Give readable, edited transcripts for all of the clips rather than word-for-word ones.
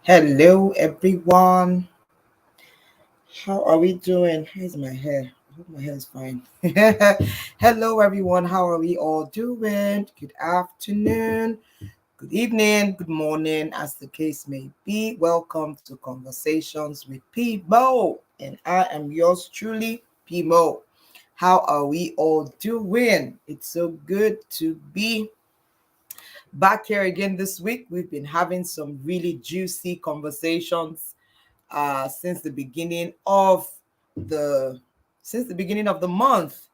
Hello, everyone. How are we doing? How's my hair? I hope my hair is fine. Hello, everyone. How are we all doing? Good afternoon, good evening, good morning, as the case may be. Welcome to Conversations with Mo, and I am yours truly, Mo. How are we all doing? It's so good to be back here again this week. We've been having some really juicy conversations since the beginning of the the month.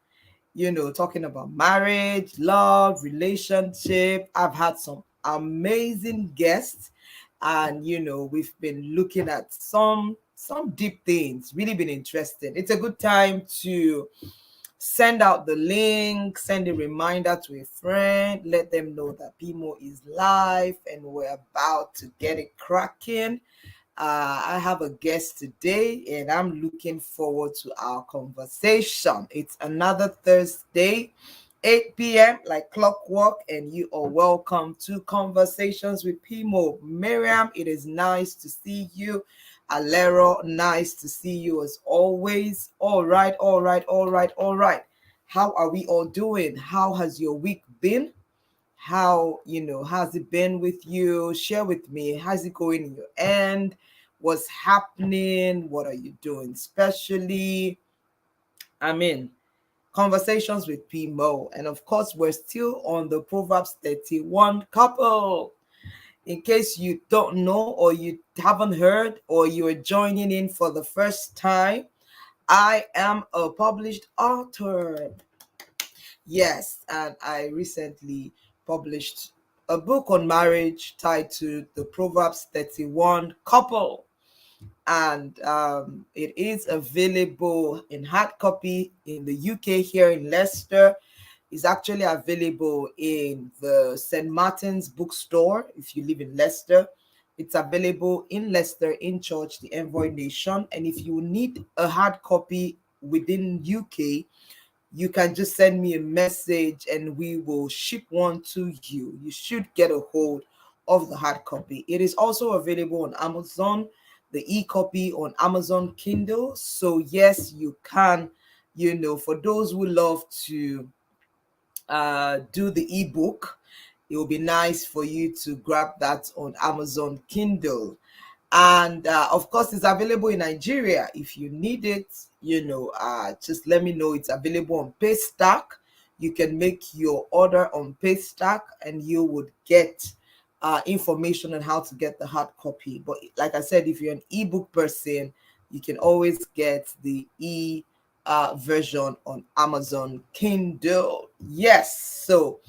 Talking about marriage, love, relationship. I've had some amazing guests, and we've been looking at some deep things. Really been interested. It's a good time to send out the link, send a reminder to a friend, let them know that PMO is live and we're about to get it cracking. I have a guest today, and I'm looking forward to our conversation. It's another Thursday, 8 p.m., like clockwork, and you are welcome to Conversations with Pimo. Miriam, it is nice to see you. Alero, nice to see you as always. All right, all right, all right, all right. How are we all doing? How has your week been? How's it been with you? Share with me. How's it going in your end? What's happening? What are you doing specially? I mean, Conversations with Mo. And of course, we're still on the Proverbs 31 couple. In case you don't know, or you haven't heard, or you're joining in for the first time, I am a published author. Yes, and I recently published a book on marriage titled The Proverbs 31 Couple. And it is available in hard copy in the UK here in Leicester. It's actually available in the St. Martin's bookstore if you live in Leicester. It's available in Leicester, in Church, the Envoy Nation. And if you need a hard copy within UK, you can just send me a message and we will ship one to you. You should get a hold of the hard copy. It is also available on Amazon, the e-copy on Amazon Kindle. So yes, you can, for those who love to do the ebook, it will be nice for you to grab that on Amazon Kindle. And of course, it's available in Nigeria. If you need it, just let me know. It's available on Paystack. You can make your order on Paystack, and you would get information on how to get the hard copy. But like I said, if you're an ebook person, you can always get the version on Amazon Kindle. Yes, so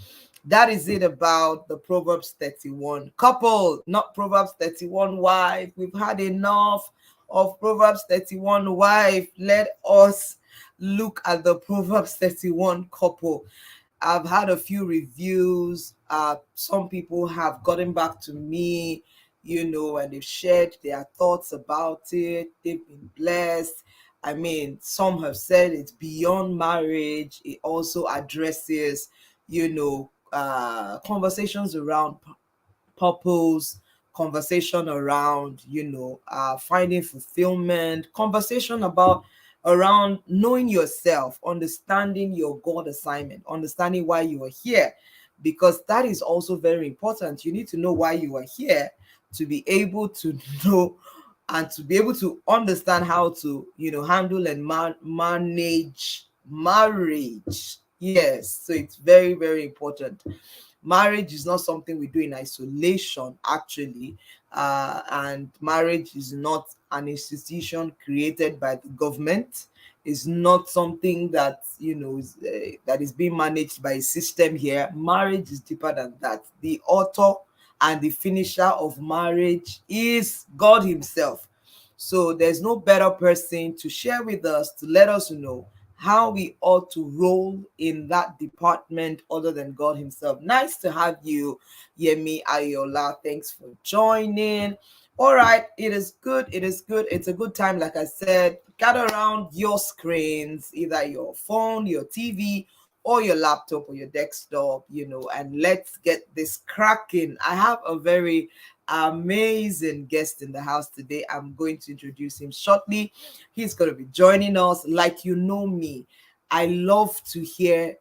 that is it about the Proverbs 31 couple, not Proverbs 31 wife. We've had enough of Proverbs 31 wife. Let us look at the Proverbs 31 couple. I've had a few reviews. Some people have gotten back to me, and they've shared their thoughts about it. They've been blessed. I mean, some have said it's beyond marriage. It also addresses, conversations around purpose, conversation around, finding fulfillment, conversation about around knowing yourself, understanding your God assignment, understanding why you are here, because that is also very important. You need to know why you are here to be able to know and to be able to understand how to, handle and manage marriage. Yes, so it's very, very important. Marriage is not something we do in isolation, actually, and marriage is not an institution created by the government. It's not something that that is being managed by a system here. Marriage is deeper than that. The author and the finisher of marriage is God Himself. So there's no better person to share with us, to let us know how we ought to roll in that department other than God Himself. Nice to have you, Yemi Ayola. Thanks for joining. All right, it is good. It is good. It's a good time, like I said. Gather around your screens, either your phone, your TV, or your laptop or your desktop, and let's get this cracking. I have a very amazing guest in the house today. I'm going to introduce him shortly. He's going to be joining us. Like, you know me, I love to hear,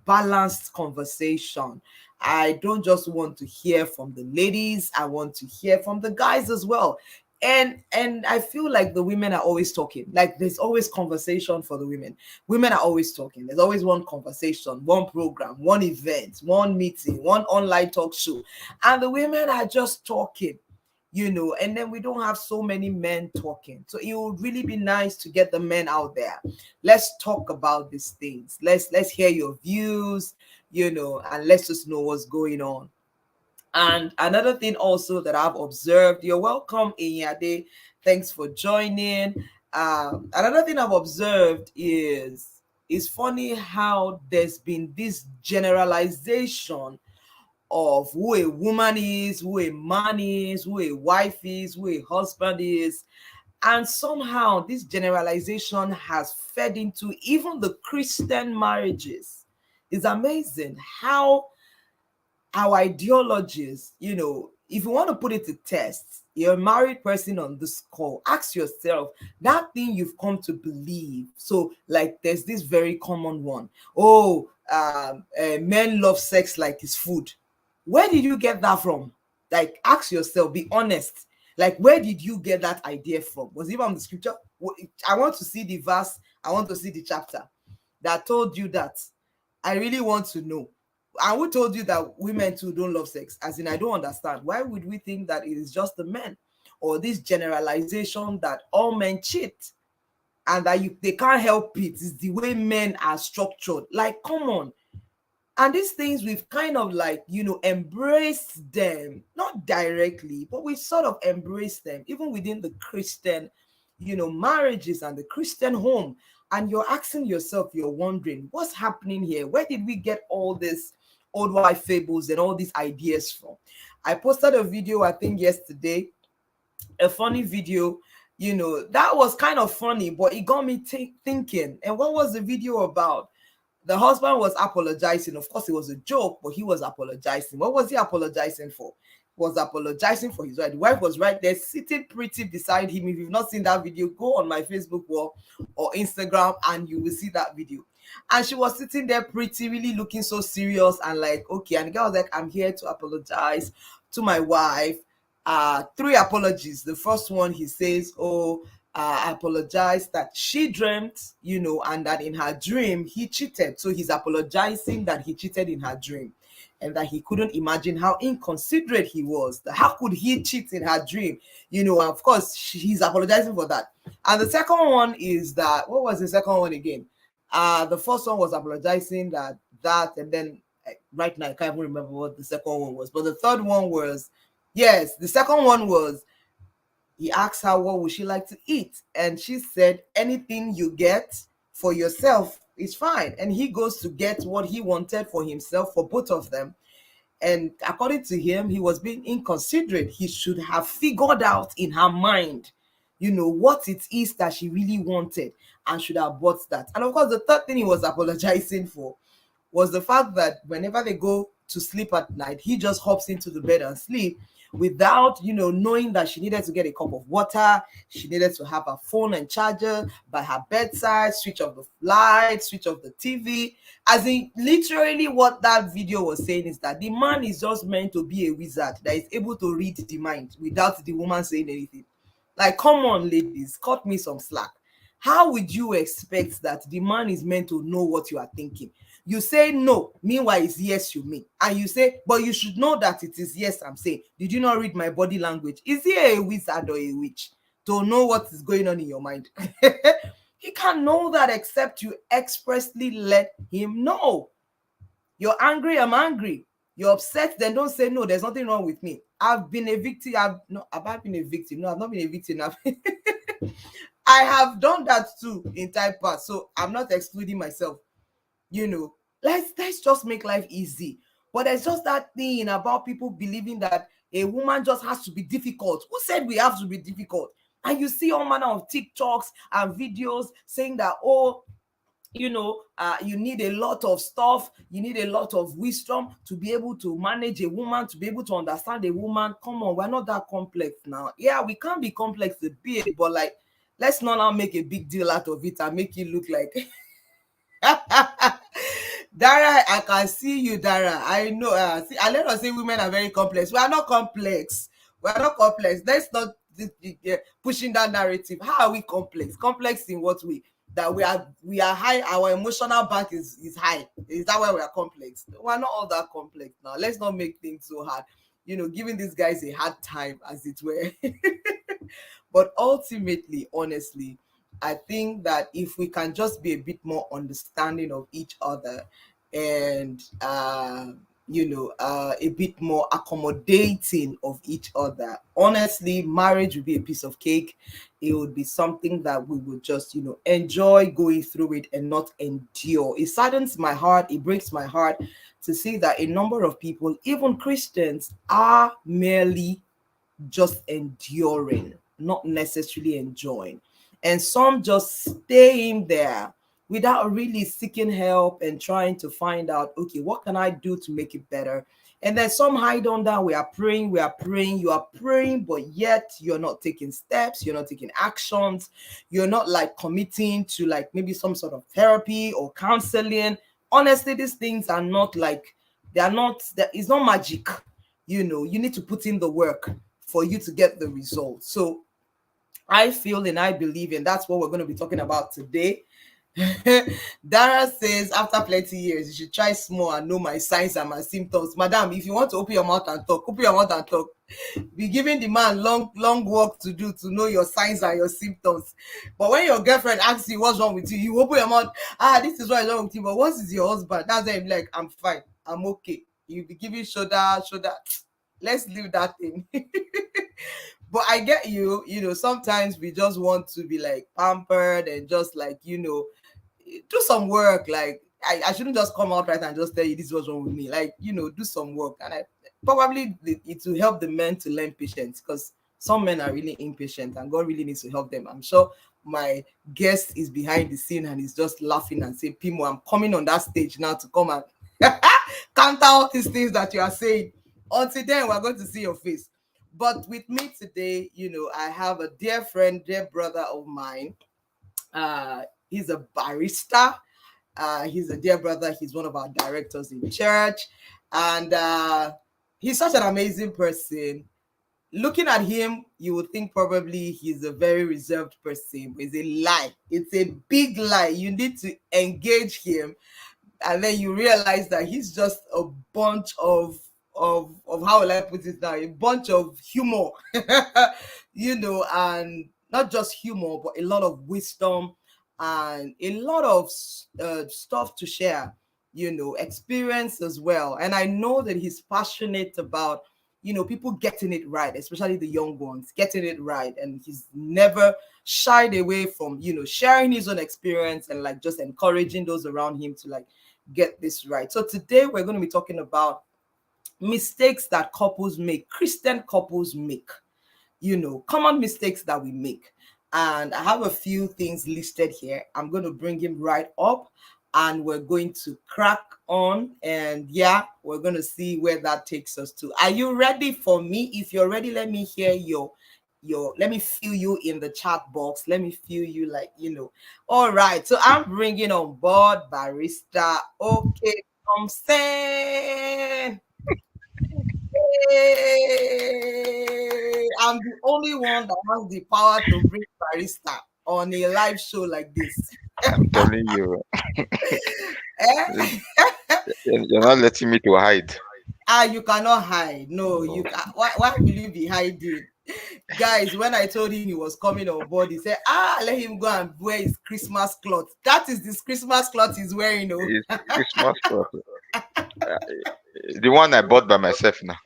balanced conversation. I don't just want to hear from the ladies, I want to hear from the guys as well. And I feel like the women are always talking. Like, there's always conversation for the women. Women are always talking. There's always one conversation, one program, one event, one meeting, one online talk show, and the women are just talking. And then we don't have so many men talking. So it would really be nice to get the men out there. Let's talk about these things. Let's hear your views, and let's just know what's going on. And another thing also that I've observed, you're welcome, Inyade. Thanks for joining. Another thing I've observed is it's funny how there's been this generalization of who a woman is, who a man is, who a wife is, who a husband is. And somehow this generalization has fed into even the Christian marriages. It's amazing how our ideologies, if you want to put it to test, you're a married person on this call, ask yourself that thing you've come to believe. So, like, there's this very common one. Men love sex like it's food. Where did you get that from? Like, ask yourself, be honest. Like, where did you get that idea from? Was it from the scripture? I want to see the verse, I want to see the chapter that told you that. I really want to know. And who told you that women too don't love sex? As in, I don't understand. Why would we think that it is just the men? Or this generalization that all men cheat and that they can't help it? It's the way men are structured. Like, come on. And these things, we've kind of like, embraced them, not directly, but we sort of embraced them, even within the Christian, marriages and the Christian home. And you're asking yourself, you're wondering, what's happening here? Where did we get all this old wife fables and all these ideas from? I posted a video, I think yesterday, a funny video, that was kind of funny, but it got me thinking. And what was the video about? The husband was apologizing. Of course, it was a joke, but he was apologizing. What was he apologizing for? He was apologizing for his wife. The wife was right there, sitting pretty beside him. If you've not seen that video, go on my Facebook wall or Instagram and you will see that video. And she was sitting there pretty, really looking so serious and like, okay. And the guy was like, I'm here to apologize to my wife. 3 apologies. The first one, he says, I apologize that she dreamt, and that in her dream he cheated. So he's apologizing that he cheated in her dream and that he couldn't imagine how inconsiderate he was. How could he cheat in her dream? Of course, he's apologizing for that. And the second one is that, what was the second one again? The first one was apologizing that, and then right now I can't even remember what the second one was. But the third one was, yes, the second one was, he asked her what would she like to eat, and she said anything you get for yourself is fine. And he goes to get what he wanted for himself, for both of them. And according to him, he was being inconsiderate. He should have figured out in her mind, what it is that she really wanted, and should have bought that. And of course, the third thing he was apologizing for was the fact that whenever they go to sleep at night, he just hops into the bed and sleep without, knowing that she needed to get a cup of water. She needed to have her phone and charger by her bedside, switch off the light, switch off the TV. As in, literally what that video was saying is that the man is just meant to be a wizard that is able to read the mind without the woman saying anything. Like, come on, ladies, cut me some slack. How would you expect that the man is meant to know what you are thinking? You say no, meanwhile it's yes you mean. And you say, but you should know that it is yes I'm saying. Did you not read my body language? Is he a wizard or a witch to know what is going on in your mind? He can't know that except you expressly let him know. You're angry, I'm angry. You're upset, then don't say no, there's nothing wrong with me. I've been a victim. Have I been a victim? No, I've not been a victim. I have done that too in time past, so I'm not excluding myself. Let's just make life easy. But there's just that thing about people believing that a woman just has to be difficult. Who said we have to be difficult? And you see all manner of TikToks and videos saying that, you need a lot of stuff, you need a lot of wisdom to be able to manage a woman, to be able to understand a woman. Come on, we're not that complex now. Yeah, we can't be complex a bit, but like, let's not now make a big deal out of it and make it look like Dara, I can see you, Dara. I know. See, and let us say women are very complex. We are not complex. We are not complex. Let's not pushing that narrative. How are we complex? Complex in what way? That we are high. Our emotional bank is high. Is that why we are complex? We are not all that complex now. Let's not make things so hard. Giving these guys a hard time, as it were. But ultimately, honestly, I think that if we can just be a bit more understanding of each other, and a bit more accommodating of each other, honestly, marriage would be a piece of cake. It would be something that we would just enjoy going through it and not endure. It saddens my heart, it breaks my heart to see that a number of people, even Christians, are merely just enduring, not necessarily enjoying. And some just stay in there without really seeking help and trying to find out, okay, what can I do to make it better? And then some hide on that. We are praying, you are praying, but yet you're not taking steps, you're not taking actions, you're not like committing to like maybe some sort of therapy or counseling. Honestly, these things are not like, it's not magic. You need to put in the work for you to get the results. So I feel and I believe, and that's what we're going to be talking about today. Dara says, after plenty years, you should try small and know my signs and my symptoms. Madam, if you want to open your mouth and talk, open your mouth and talk. Be giving the man long work to do to know your signs and your symptoms. But when your girlfriend asks you what's wrong with you open your mouth. This is what is wrong with you. But once it's your husband, that's when you're like, I'm fine, I'm okay. You'll be giving shoulder. Let's leave that thing. But I get you. Sometimes we just want to be like pampered and just like do some work. Like I shouldn't just come out right and just tell you this was wrong with me. Like do some work. And I probably it will help the men to learn patience, because some men are really impatient and God really needs to help them. I'm sure my guest is behind the scene and he's just laughing and saying, Pimo, I'm coming on that stage now to come and counter all these things that you are saying. Until then, we're going to see your face. But with me today, I have a dear friend, dear brother of mine. He's a barrister. He's a dear brother. He's one of our directors in church. And he's such an amazing person. Looking at him, you would think probably he's a very reserved person. But it's a lie. It's a big lie. You need to engage him. And then you realize that he's just a bunch of how will I put it now? A bunch of humor, and not just humor, but a lot of wisdom and a lot of stuff to share, experience as well. And I know that he's passionate about, people getting it right, especially the young ones, getting it right. And he's never shied away from, sharing his own experience and like just encouraging those around him to like get this right. So today we're going to be talking about mistakes that couples make, Christian couples make, common mistakes that we make. And I have a few things listed here. I'm going to bring him right up and we're going to crack on. And yeah, we're going to see where that takes us to. Are you ready for me? If you're ready, let me hear let me feel you in the chat box. Let me feel you like, All right. So I'm bringing on board Barrister OK Thompson. Hey, I'm the only one that has the power to bring barista on a live show like this. I'm telling you, Eh? you're not letting me to hide. You cannot hide. No, you can. Why will you be hiding? Guys, when I told him he was coming on board, he said, let him go and wear his Christmas cloth. That is this Christmas cloth he's wearing. It's Christmas cloth. The one I bought by myself now.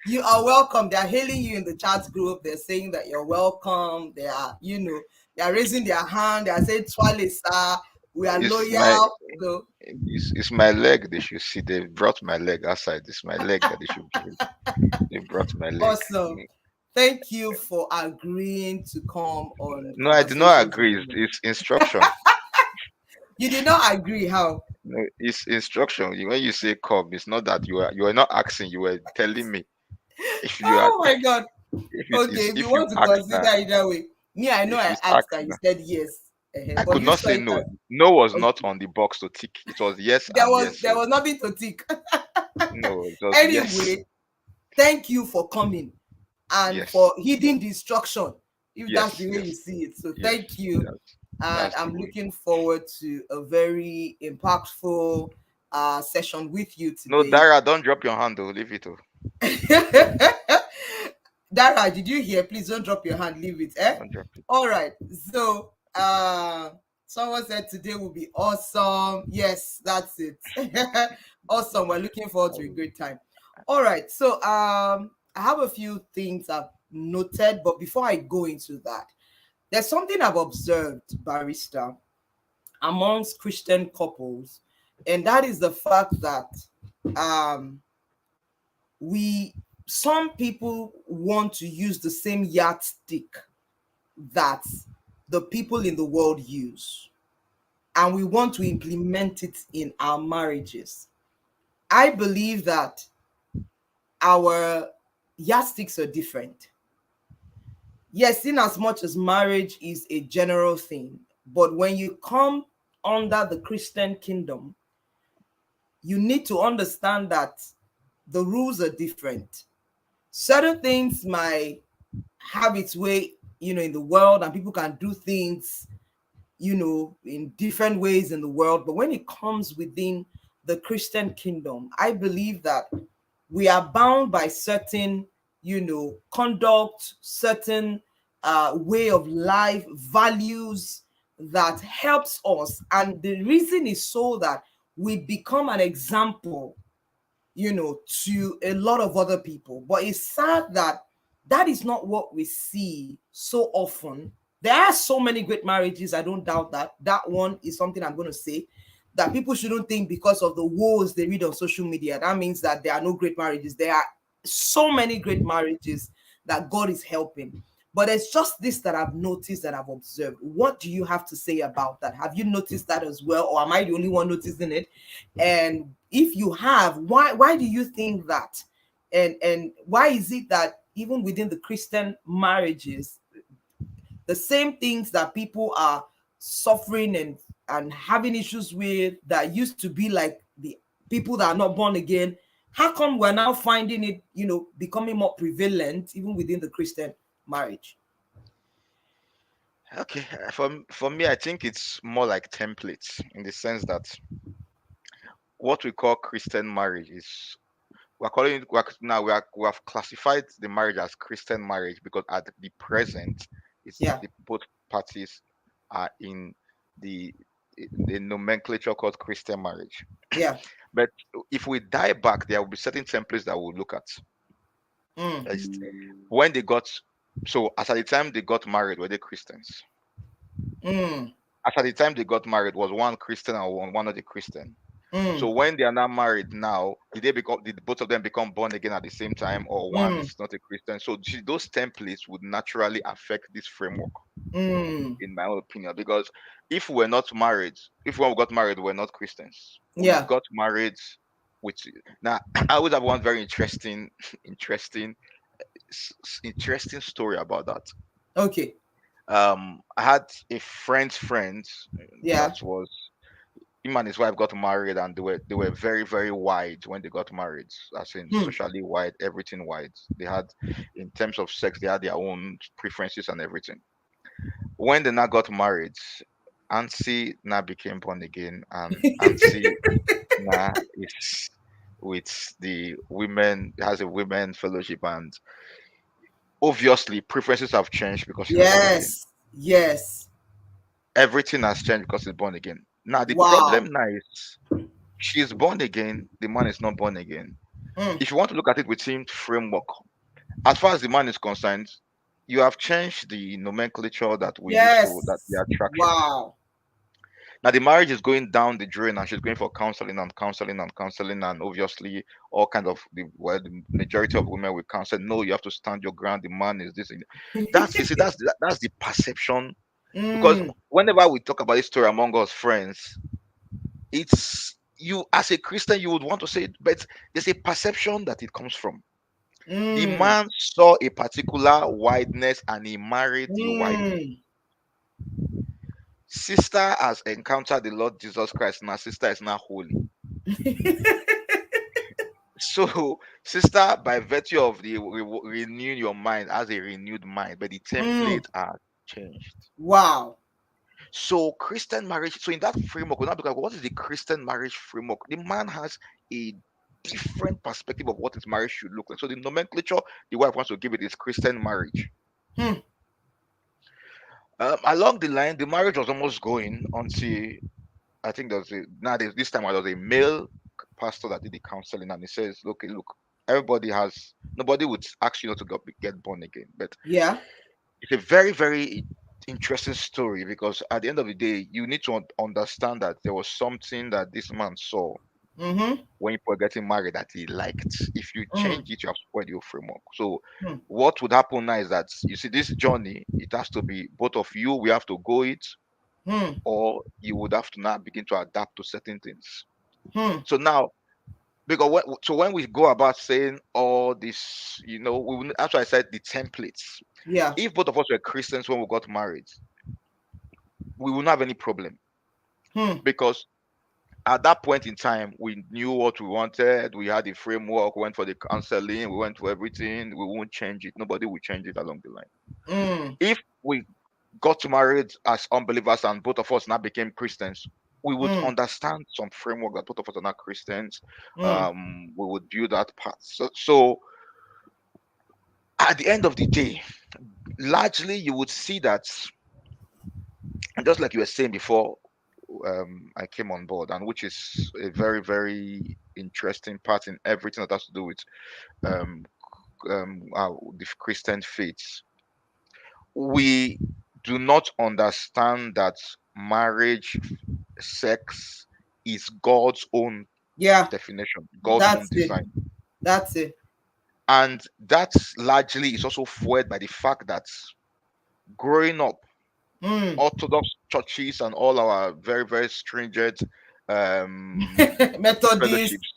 You are welcome. They are hailing you in the chat group. They're saying that you're welcome. They are, they are raising their hand. They are saying, Twale, sir, we are It's loyal. So, it's my leg. They should see. They brought my leg outside. It's my leg that they should give. They brought my leg. awesome. Thank you for agreeing to come on No, I do not Conversations with agree. Women. It's instruction. You did not agree. How? No, it's instruction. When you say come, it's not that you are not asking. You were telling me if you are Oh my God. Okay, if you if you want to ask consider now, it that way, me, I know if I you asked ask and you now, said yes. I But could you not saw say it no. as No was okay. not on the box to tick. It was yes There and was yes. there So was nothing to tick. no, it was yes, Anyway, thank you for coming and yes, for heeding the instruction, if that's yes, the way you yes, see it. So yes. thank you, and That's the I'm way. looking forward to a very impactful session with you No, today. Dara, don't drop your hand. Though, leave it. Oh, Dara, did you hear? Please don't drop your hand. Leave it. Eh? don't drop it. All right. So, someone said today will be awesome. Yes, that's it. Awesome. We're looking forward to a great time. All right. So, I have a few things I've noted, but before I go into that, there's something I've observed, Barrister, amongst Christian couples, and that is the fact that um we some people want to use the same yardstick that the people in the world use, and we want to implement it in our marriages. I believe that our yardsticks are different. Yes, in as much as marriage is a general thing, but when you come under the Christian kingdom, you need to understand that the rules are different. Certain things might have its way, in the world, and people can do things, in different ways in the world. But when it comes within the Christian kingdom, I believe that we are bound by certain, conduct, certain way of life, values that helps us. And the reason is so that we become an example, to a lot of other people. But it's sad that that is not what we see so often. There are so many great marriages. I don't doubt that. That one is something I'm going to say, that people shouldn't think because of the woes they read on social media, that means that there are no great marriages. There are so many great marriages that God is helping. But it's just this that I've noticed, that I've observed. What do you have to say about that? Have you noticed that as well, or am I the only one noticing it? And if you have, why do you think that? And why is it that even within the Christian marriages, the same things that people are suffering and having issues with, that used to be like the people that are not born again, how come we're now finding it, becoming more prevalent even within the Christian marriage? Okay, for me, I think it's more like templates in the sense that what we call Christian marriage is we're calling it now we have classified the marriage as Christian marriage because at the present, it's Yeah, the both parties are in the the nomenclature called Christian marriage. yeah. But if we dive back, there will be certain templates that we'll look at. Mm, At least when they got so as at the time they got married, were they Christians? mm, As at the time they got married, was one Christian or one not a Christian? So mm, when they are now married now, did both of them become born again at the same time, or one mm, is not a Christian? So those templates would naturally affect this framework, mm. in my own opinion. Because if when we got married, we're not Christians. We Yeah. got married with now. I always have one very interesting, interesting, interesting story about that. Okay. I had a friend's friend that Yeah. was him and his wife got married and they were very very wide when they got married, as in Hmm. socially wide, everything wide. They had, in terms of sex, they had their own preferences and everything. When they now got married, Auntie now became born again, and Auntie now is with the women, has a women fellowship, and obviously preferences have changed because she's born again. Yes. Yes. Everything has changed because she's born again. Now the Wow. problem now is she's born again, the man is not born again. Mm. If you want to look at it within framework, as far as the man is concerned, you have changed the nomenclature that we use to that the Yes. attraction. Wow. Now the marriage is going down the drain, and she's going for counseling and counseling and counseling, and obviously all kind of the majority of women will counsel. No, you have to stand your ground. The man is this. That's, you see, that's the perception. Because Mm, whenever we talk about this story among us friends, it's you as a Christian you would want to say it, but there's a perception that it comes from. The mm, man saw a particular whiteness and he married the whiteness. mm. Sister has encountered the Lord Jesus Christ. Now sister is now holy. So sister, by virtue of the renewing your mind, has a renewed mind, but the Mm. template are changed. Wow. So Christian marriage, so in that framework, we now look at what is the Christian marriage framework. The man has a different perspective of what his marriage should look like. So the nomenclature the wife wants to give it is Christian marriage. Hmm. Along the line, the marriage was almost going until I think there was a now this time there was a male pastor that did the counseling, and he says, "Okay, look, everybody has nobody would ask you not to get born again, but Yeah. it's a very very interesting story because at the end of the day, you need to understand that there was something that this man saw Mm-hmm. when you were getting married that he liked. If you Mm. change it, you have spoiled your framework. So Hmm. what would happen now is that you see this journey, it has to be both of you. We have to go it, Hmm. or you would have to now begin to adapt to certain things. Hmm. So now, because when we go about saying all this, that's why I said the templates. Yeah. If both of us were Christians when we got married, we wouldn't have any problem Hmm. because at that point in time, we knew what we wanted. We had the framework. We went for the counseling. We went for everything. We won't change it. Nobody will change it along the line. Mm. If we got married as unbelievers and both of us now became Christians, we would Mm. understand some framework that both of us are not Christians. Mm. We would build that path. So at the end of the day, largely you would see that, and just like you were saying before, I came on board, and which is a very, very interesting part in everything that has to do with um, the Christian faith. We do not understand that marriage, sex is God's own Yeah. definition, God's own That's it. design. That's it. And that largely is also fueled by the fact that growing up, Mm. Orthodox churches and all our very, very stringent um, Methodist. fellowships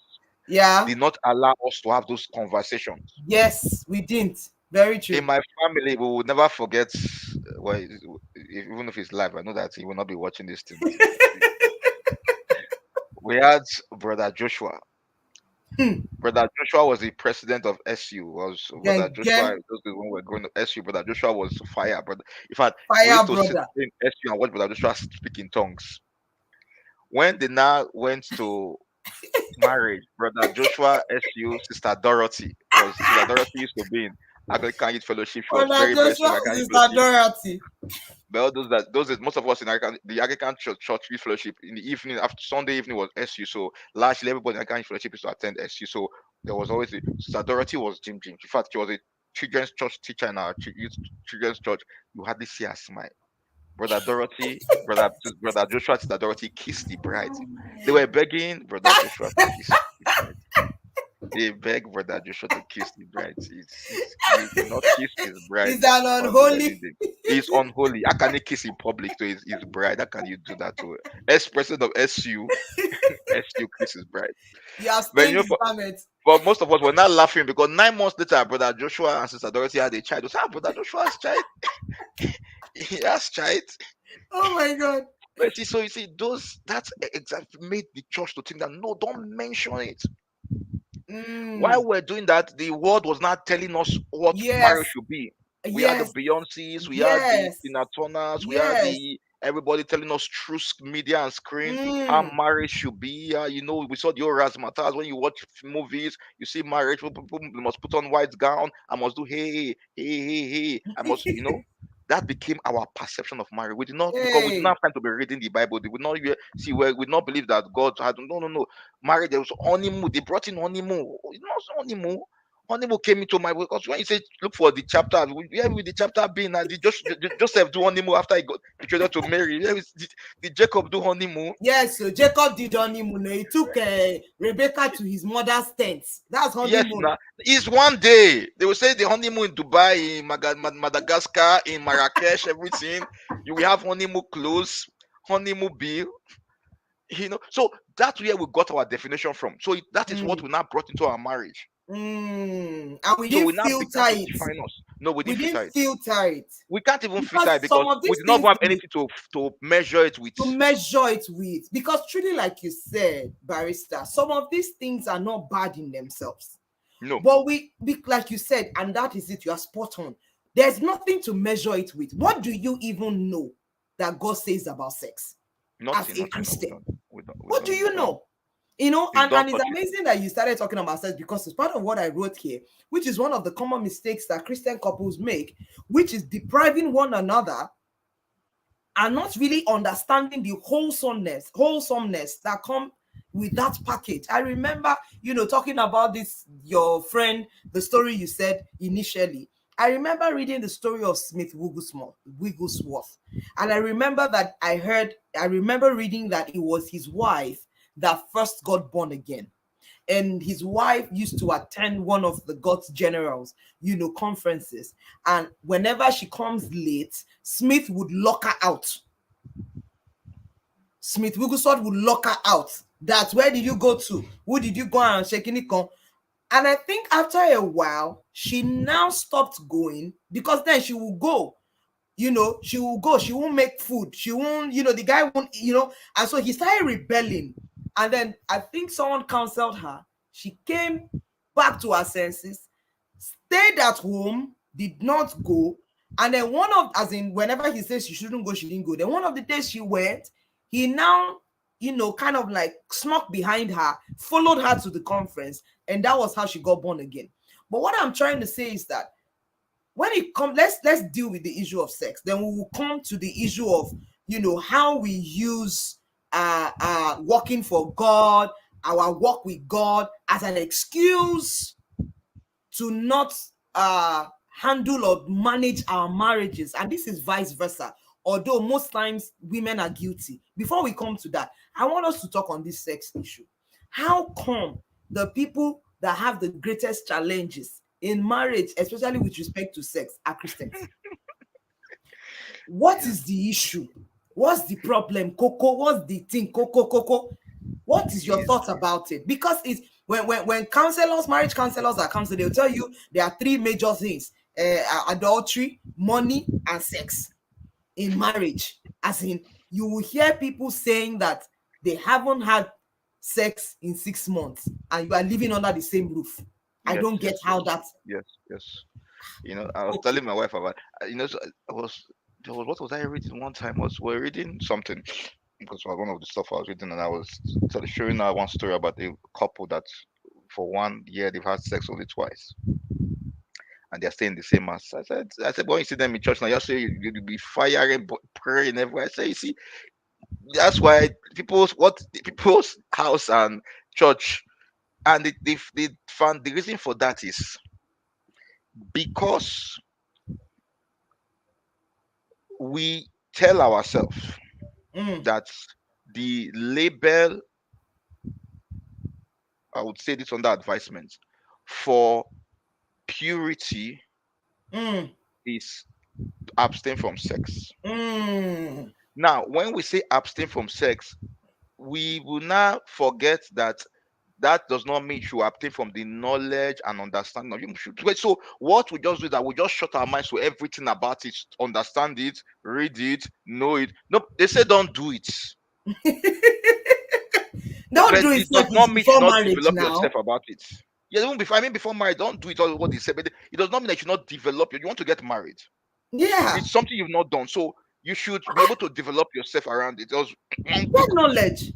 Yeah. did not allow us to have those conversations. Yes, we didn't. Very In true. my family, we will never forget. Well, even if he's live, I know that he will not be watching this thing. We had brother Joshua. Hmm. Brother Joshua was the president of SU. Was brother Gang, Joshua? gang. Those days when we were going to SU, brother Joshua was fire. Brother, in fact, we Fire used to sit brother. in SU and watch brother Joshua speak in tongues. When they now went to marriage, brother Joshua SU, sister Dorothy was sister Dorothy used to be in Anglican Youth Fellowship. She was Brother very, very strong Joshua, in Anglican Youth Sister Fellowship. Dorothy. But all those is most of us in the Anglican Church Youth Fellowship in the evening after Sunday evening was SU. So largely everybody in Anglican Youth Fellowship used to attend SU. So there was always sister Dorothy was Jim Jim. In fact, she was a children's church teacher in our youth children's church. You hardly see her smile. Brother Dorothy, brother Joshua, sister Dorothy kissed the bride. They were begging brother Joshua to kiss the bride. They beg brother Joshua to kiss the bride. He did not kiss his bride Is an on the unholy. wedding day. He's unholy. How can he kiss in public to his bride? How can you do that to president of SU kiss his bride? He has But stained his garment. for most of us, we're not laughing because 9 months later, brother Joshua and sister Dorothy had a child. We said, brother Joshua's child, he has child. Oh my god. But see, so you see, those that's exactly made the church to think that no, don't mention it. While Mm. we're doing that, the world was not telling us what marriage Yes. should be. We had the Yes. Beyonces, we had the Yes. Tina Turners, we had Yes. the everybody telling us through media and screen how Mm. marriage should be. We saw the old razzmatazz when you watch movies, you see marriage, people must put on white gown, I must do hey, hey, hey, hey. I must, that became our perception of marriage. We did not because we did not Hey. have time to be reading the Bible. They would not see where we did not believe that God had no. Marriage, there was honeymoon. They brought in honeymoon. It's not honeymoon. Honeymoon came into my way because when you say look for the chapter, where will the chapter be now? Did Joseph do honeymoon after he got betrothed to Mary? Did Jacob do honeymoon? Yes, so Jacob did honeymoon. He took Rebecca to his mother's tent. That's Yes, honeymoon. now it's one day. They will say the honeymoon in Dubai, in Madagascar, in Marrakesh, everything. You will have honeymoon clothes, honeymoon bill. So that's where we got our definition from. So that is what Mm, we now brought into our marriage. and we So didn't we now filter began to it. define us. No, we We didn't didn't filter it. filter it We can't even filter it because some because of we these did not things have anything to measure it with. to measure it with, because truly, like you said, barrister, some of these things are not bad in themselves. No, But like you said, and that is it, you are spot on. There's nothing to measure it with. What do you even know that God says about sex as nothing, a nothing. No, we Christian? don't. What do you know? We don't And it's touch it. amazing that you started talking about sex because it's part of what I wrote here, which is one of the common mistakes that Christian couples make, which is depriving one another and not really understanding the wholesomeness that come with that package. I remember, talking about this, your friend, the story you said initially. I remember reading the story of Wigglesworth, and I remember reading that it was his wife that first got born again, and his wife used to attend one of the God's generals, conferences. And whenever she comes late, Smith would lock her out. Smith Wigglesworth would lock her out. That where did you go to? Who did you go and shaking it con? And I think after a while, she now stopped going because then she will go. She will go, she won't make food, she won't, the guy won't, and so he started rebelling. And then I think someone counseled her. She came back to her senses, stayed at home, did not go. And then as in, whenever he says she shouldn't go, she didn't go. Then one of the days she went, he now, kind of like snuck behind her, followed her to the conference, and that was how she got born again. But what I'm trying to say is that when it comes, let's deal with the issue of sex. Then we will come to the issue of how we use working for God, our work with God, as an excuse to not handle or manage our marriages. And this is vice versa, although most times women are guilty. Before we come to that, I want us to talk on this sex issue. How come the people that have the greatest challenges in marriage, especially with respect to sex, are Christians? What Yeah. is the issue? What's the problem, Coco? What's the thing, Coco? What is your Yeah. thoughts about it? Because it's when counselors, marriage counselors are counseling, they'll tell you there are three major things: adultery, money, and sex in marriage. As in, you will hear people saying that they haven't had sex in 6 months and you are living under the same roof. I Yes, don't get yes, how yes, that. yes, yes. I was Okay. telling my wife about, so I was, there was, what was I reading one time? We're reading something because it was one of the stuff I was reading, and I was showing her one story about a couple that for 1 year they've had sex only twice, and they're staying in the same house. I said, when you see them in church now, you say you'll be firing, praying everywhere. I say, you see, that's why people's house and church, and they found the reason for that is because we tell ourselves Mm, that the label, I would say this under advisement, for purity mm, is abstain from sex. mm. Now, when we say abstain from sex, we will not forget that that does not mean you abstain from the knowledge and understanding of you should wait. So what we just do is that we just shut our minds to everything about it, understand it, read it, know it. No, they say don't do it. Don't But do it it does self not mean you should before not marriage develop yourself now. about it. Yeah, even before, before marriage, don't do it all what they say. But it does not mean that you should not develop. You want to get married. Yeah. It's something you've not done. So you should be able to develop yourself around it. It was one Get book. knowledge.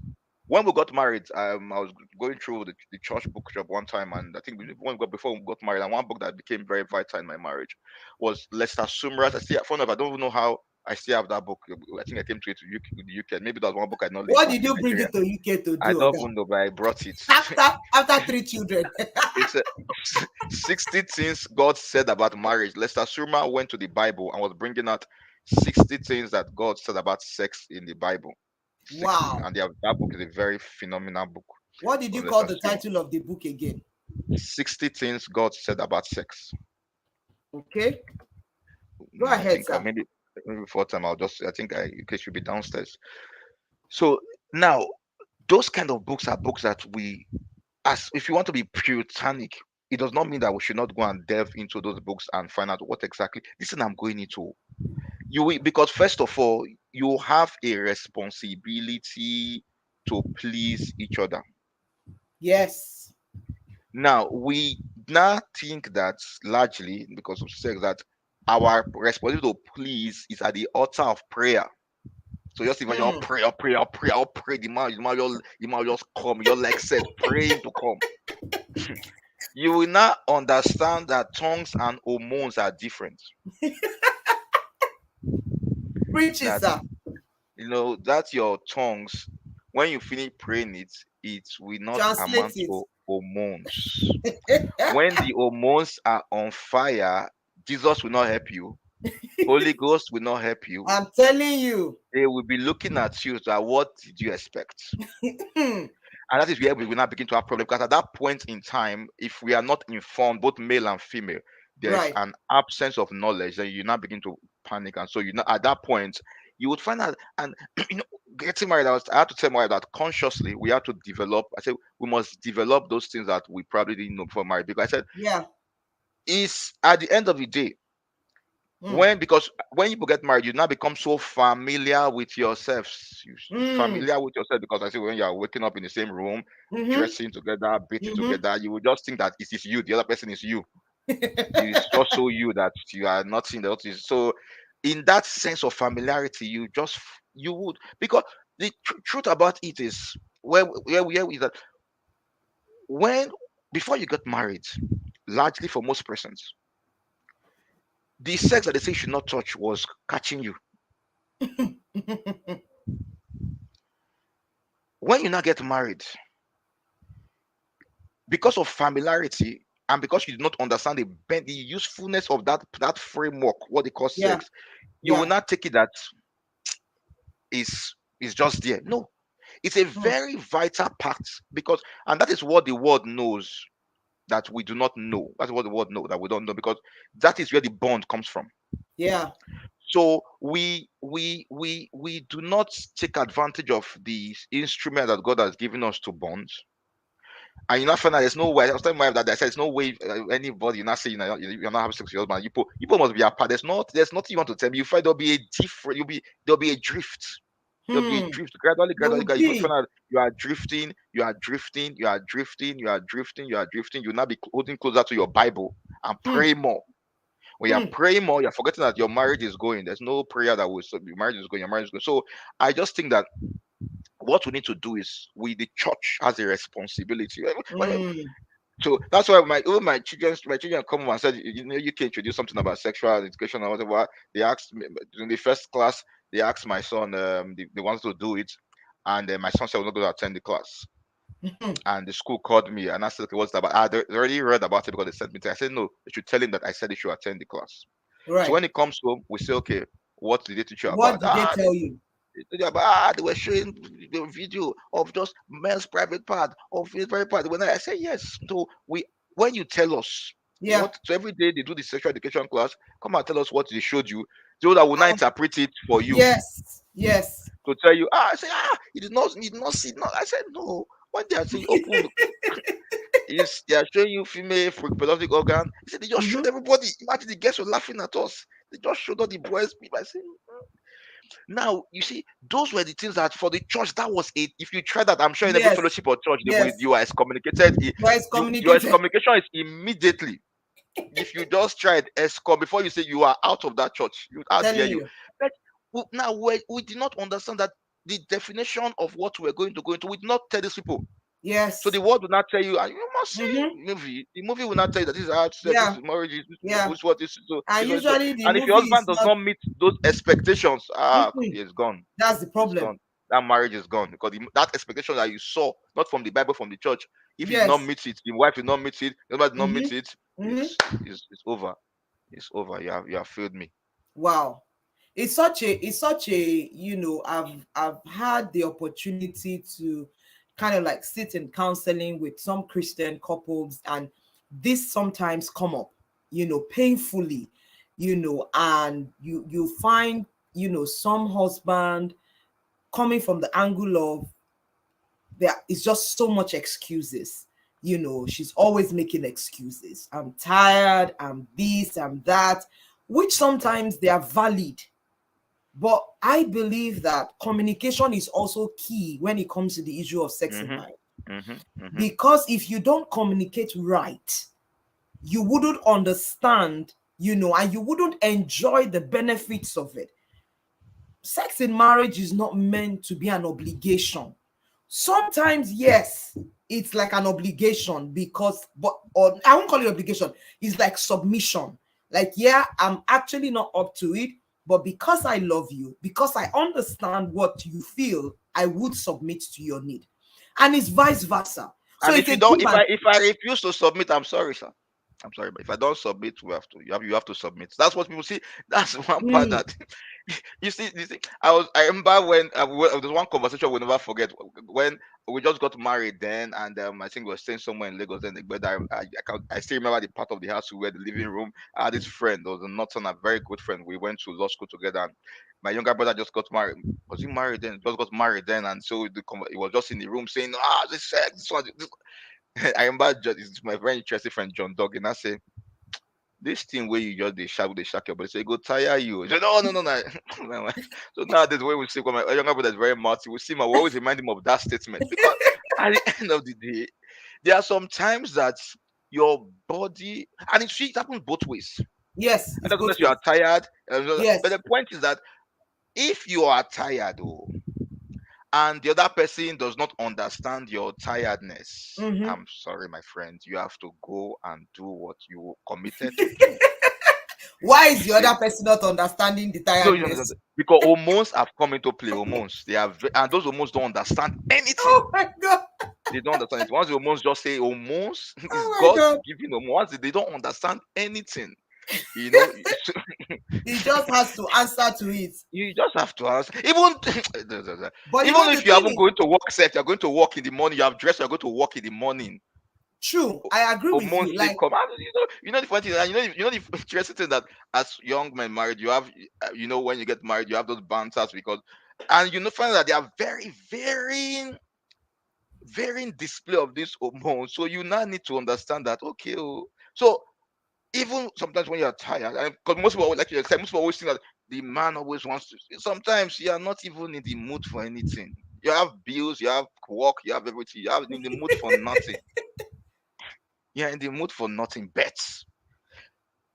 When we got married, I was going through the church bookshop one time, and I think before we got married, and one book that became very vital in my marriage was Lester Sumrall's. I see, I don't even know how. I still have that book. I think I came to it to UK, the UK. Maybe that was one book I did not leave What back did in you bring Nigeria. it to UK to I do, don't Oga? even know, but I brought it. After three children. It's a 60 things God said about marriage. Lester Surma went to the Bible and was bringing out 60 things that God said about sex in the Bible. 60. Wow. And that book is a very phenomenal book What did you from call Lester the Surma. title of the book again? 60 things God said about sex. Okay. Go I ahead, think sir. maybe before time I'll just I think it should be downstairs. So now those kind of books are books that we, as if you want to be puritanic, it does not mean that we should not go and delve into those books and find out what exactly this thing I'm going into. Because first of all, you have a responsibility to please each other. Yes. Now we now think that largely because of sex that our responsibility to please is at the altar of prayer. So just imagine I'll Hmm. pray, I'll pray, I'll pray, I'll pray. The man will just come, your like said, praying to come. You will now understand that tongues and hormones are different. Preach it, That sir. that your tongues, when you finish praying it, it will not Translate amount it. to hormones. When the hormones are on fire, Jesus will not help you. Holy Ghost will not help you. I'm telling you. They will be looking at you that what did you expect? Hmm. And that is where we will now begin to have problems because at that point in time, if we are not informed, both male and female, there is Right. an absence of knowledge. Then you now begin to panic, and so you know at that point you would find out. And you know, getting married, I had to tell my wife that consciously we have to develop. I said we must develop those things that we probably didn't know before marriage. Because I said Yeah. is at the end of the day Hmm. because when people get married, you now become so familiar with yourselves. Hmm. Familiar with yourself because I say when you are waking up in the same room, Mm-hmm. dressing together, bathing Mm-hmm. together, you will just think that it is you. The other person is you. It's just so you that you are not seeing the other. So, in that sense of familiarity, you would because the truth about it is where is that when before you get married, largely for most persons, the sex that they say you should not touch was catching you. When you now get married, because of familiarity and because you do not understand the usefulness of that framework, what they call Yeah. sex, you will Yeah. not take it that is just there. No, it's a Hmm. very vital part because, and that is what the world knows that we do not know. That's what the world know that we don't know because that is where the bond comes from. Yeah. So we do not take advantage of the instrument that God has given us to bond. And you not find that there's no way. I was telling my wife that I said there's no way anybody you not say you're not having sex with your husband. You must be apart. There's nothing you want to tell me. You find there'll be a different. There'll be a drift. There'll be a Hmm. drift. Gradually, There gradually, will gradually, you find be. out you are drifting. You are drifting. You are drifting. You are drifting. You are drifting. You will now be holding closer to your Bible and Hmm. pray more. When you're Hmm. praying more, you're forgetting that your marriage is going. There's no prayer that will stop. Your marriage is going. Your marriage is going. So I just think that what we need to do is the church has a responsibility. Hmm. So that's why my children come home and said, you can introduce something about sexual education or whatever. They asked me in the first class, they asked my son, they wanted to do it, and my son said, "We're not going to attend the class." Hmm. And the school called me and asked, "Okay, what's that about?" They already read about it because they sent me. I said, "No, they should tell him that I said he should attend the class." So Right. when he comes home, we say, "Okay, what did they teach you What about?" did they tell you? They were showing the video of just men's private part of his private part. When I say yes, so when you tell us Yeah. what, so every day they do the sexual education class, come and tell us what they showed you, so that will not Um, interpret it for you yes. Yes. to tell you. I say he did not see. No, I said no. When they are saying open, is they are showing you female reproductive organ. He said they just Mm-hmm. showed everybody. Imagine the guests were laughing at us. They just showed all the boys. I said, now you see, those were the things that for the church that was it. If you try that, I'm sure in every Yes. fellowship or church, Yes. you are excommunicated. But it's Your communicated. excommunication is immediately. If you just tried excom before you say you are out of that church, how dare Telling you? you. But now we did not understand that the definition of what we're going to go into. We did not tell these people. So the Yes. world will not tell you, and you must see Mm-hmm. movie. The movie will not tell you that this is hard sex, this Yeah. is marriage, Yeah. this is what this is. So And this one is what. usually the And if your movie husband is does not. not meet those expectations, Mm-mm. it's gone. That's the It's problem. gone. That marriage is gone because that expectation that you saw, not from the Bible, from the church, if he did not Yes. meet it, the wife did not meet it, the husband did not meet it, Mm-hmm. Mm-hmm. it's over. It's over. You have failed me. Wow. It's such a I've had the opportunity to kind of like sit in counseling with some Christian couples, and this sometimes come up, painfully, and you find, some husband coming from the angle of there is just so much excuses. She's always making excuses. I'm tired, I'm this, I'm that, which sometimes they are valid. But I believe that communication is also key when it comes to the issue of sex in Mhm. marriage. Mhm. Mhm. Because if you don't communicate right, you wouldn't understand, and you wouldn't enjoy the benefits of it. Sex in marriage is not meant to be an obligation. Sometimes, yes, it's like an obligation because, but or I won't call it obligation. It's like submission. Like, yeah, I'm actually not up to it, but because I love you, because I understand what you feel, I would submit to your need, and it's vice versa. So And it's if you a don't, give if and. I refuse to submit, I'm sorry, sir. I'm sorry, but if I don't submit, we have to. You have to submit. That's what people see. That's one part Mm, that you see. I remember when there's one conversation we'll never forget when we just got married then, and I think we were staying somewhere in Lagos then. But I still remember the part of the house we were the living room. I had this friend, there was a not a very good friend. We went to law school together. And my younger brother just got married. Was he married then? Just got married then, and so he was just in the room saying, this sex, this one. I remember it's my very interesting friend John Dog, and I say, this thing where you just they shack your body, so it go tire you. He said, no, no, no, no. So nowadays when we see when my younger brother is very multi, we see him, we always remind him of that statement because at the end of the day, there are some times that your body and it happens both ways. yes, And it's that's both unless you are ways. tired. But Yes. the point is that if you are tired, and the other person does not understand your tiredness, Mm-hmm. I'm sorry, my friend, you have to go and do what you committed to do. Why You is the see, other person not understanding the no, you understand tiredness? because hormones have come into play. Hormones, and those hormones don't understand anything. Oh my god. They don't understand it. Once the hormones just say hormones is Oh my God god. giving hormones, once they don't understand anything. You know, He just has to answer to it. you just have to ask. Even But even the if you thing haven't is, going to work, set, you're going to work in the morning. You have dressed. You're going to work in the morning. true, I agree with Hormones you. they Like, come out. You know the funny thing. And you know the interesting thing that as young men married, you have. When you get married, you have those banters because, and find that they are very, very varying display of this hormone. So you now need to understand that okay, so even sometimes when you're tired, because most people like you said, most people always think that the man always wants to. Sometimes you are not even in the mood for anything. You have bills, you have work, you have everything. You have in the mood for nothing. You're in the mood for nothing. But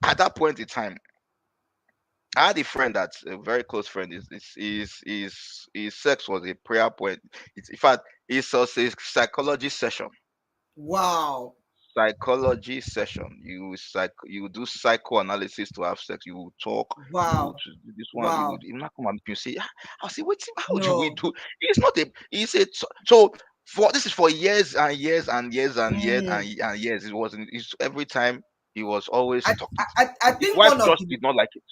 at that point in time, I had a friend that's a very close friend. His sex was a prayer point. In fact, it's also a psychology session. wow, Psychology session. You do psychoanalysis to have sex. You will talk. You would wow, do this one. You would wow. you not come and you say, I'll say, wait, how do we No. do? It's not a. It's a. So for this is for years and years and years and years Mm. and years. It wasn't. It's every time he was always I, talking. I His think wife one of just the did not like it.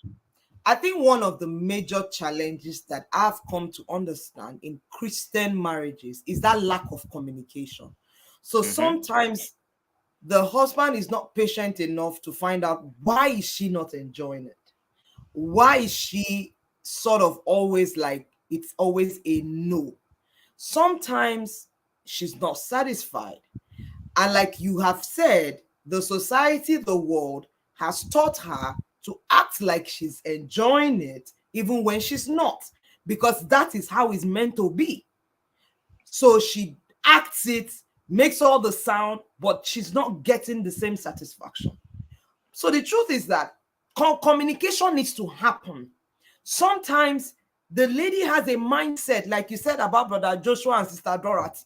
major challenges that I've come to understand in Christian marriages is that lack of communication. So Mm-hmm. sometimes the husband is not patient enough to find out why is she not enjoying it. Why is she sort of always like it's always a no? Sometimes she's not satisfied. And like you have said, the society, the world has taught her to act like she's enjoying it, even when she's not, because that is how it's meant to be. So she acts it, makes all the sound, but she's not getting the same satisfaction. So the truth is that communication needs to happen. Sometimes the lady has a mindset, like you said about Brother Joshua and Sister Dorothy.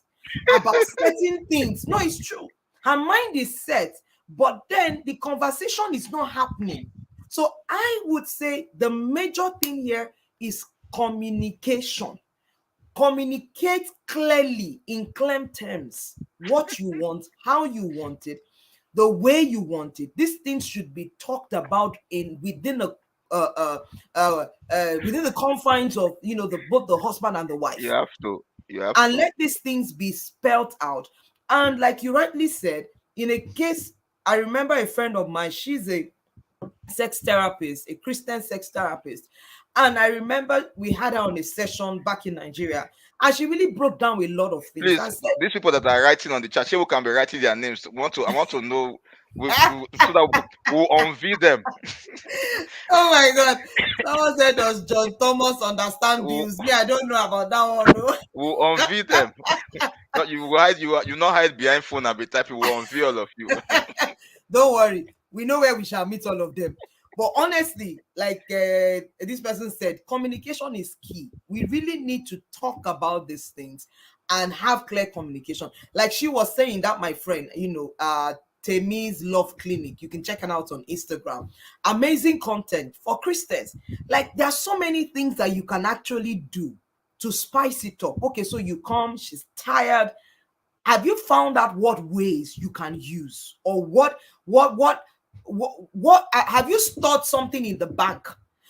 about certain things. No, it's true. Her mind is set, but then the conversation is not happening. So I would say the major thing here is communication. Communicate clearly in clear terms what you want, how you want it, the way you want it. These things should be talked about in within a within the confines of, the both the husband and the You wife, have to. You have and to. let these things be spelled out. And like you rightly said, in a case, I remember a friend of mine, she's a sex therapist, a Christian sex therapist. And I remember we had her on a session back in Nigeria, and she really broke down a lot of things Please, and said, these people that are writing on the chat, who can be writing their names. I want to know. So that we'll unveil them. oh my God. Someone said, does John Thomas understand We'll, bills? Me, I don't know about that one. No. we'll unveil them. Not you will hide. You not hide behind phone and be typing. We'll unveil all of you. Don't worry. We know where we shall meet all of them. But honestly, like this person said, communication is key. We really need to talk about these things and have clear communication. Like she was saying that, my friend, Temi's Love Clinic. You can check it out on Instagram. Amazing content for Christians. Like there are so many things that you can actually do to spice it up. Okay, so you come, she's tired. Have you found out what ways you can use, or what have you stored something in the bank?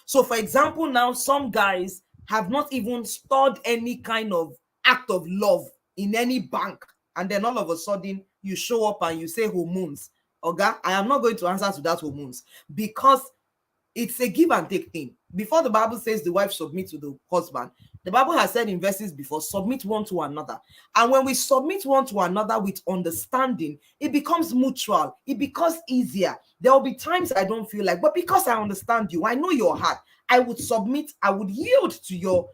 So for example, now some guys have not even stored any kind of act of love in any bank, and then all of a sudden you show up and you say hormones. Oga, I am not going to answer to that hormones, because it's a give and take thing. Before the Bible says the wife submit to the husband, the Bible has said in verses before, submit one to another. And when we submit one to another with understanding, it becomes mutual. It becomes easier. There will be times I don't feel like, but because I understand you, I know your heart, I would submit, I would yield to your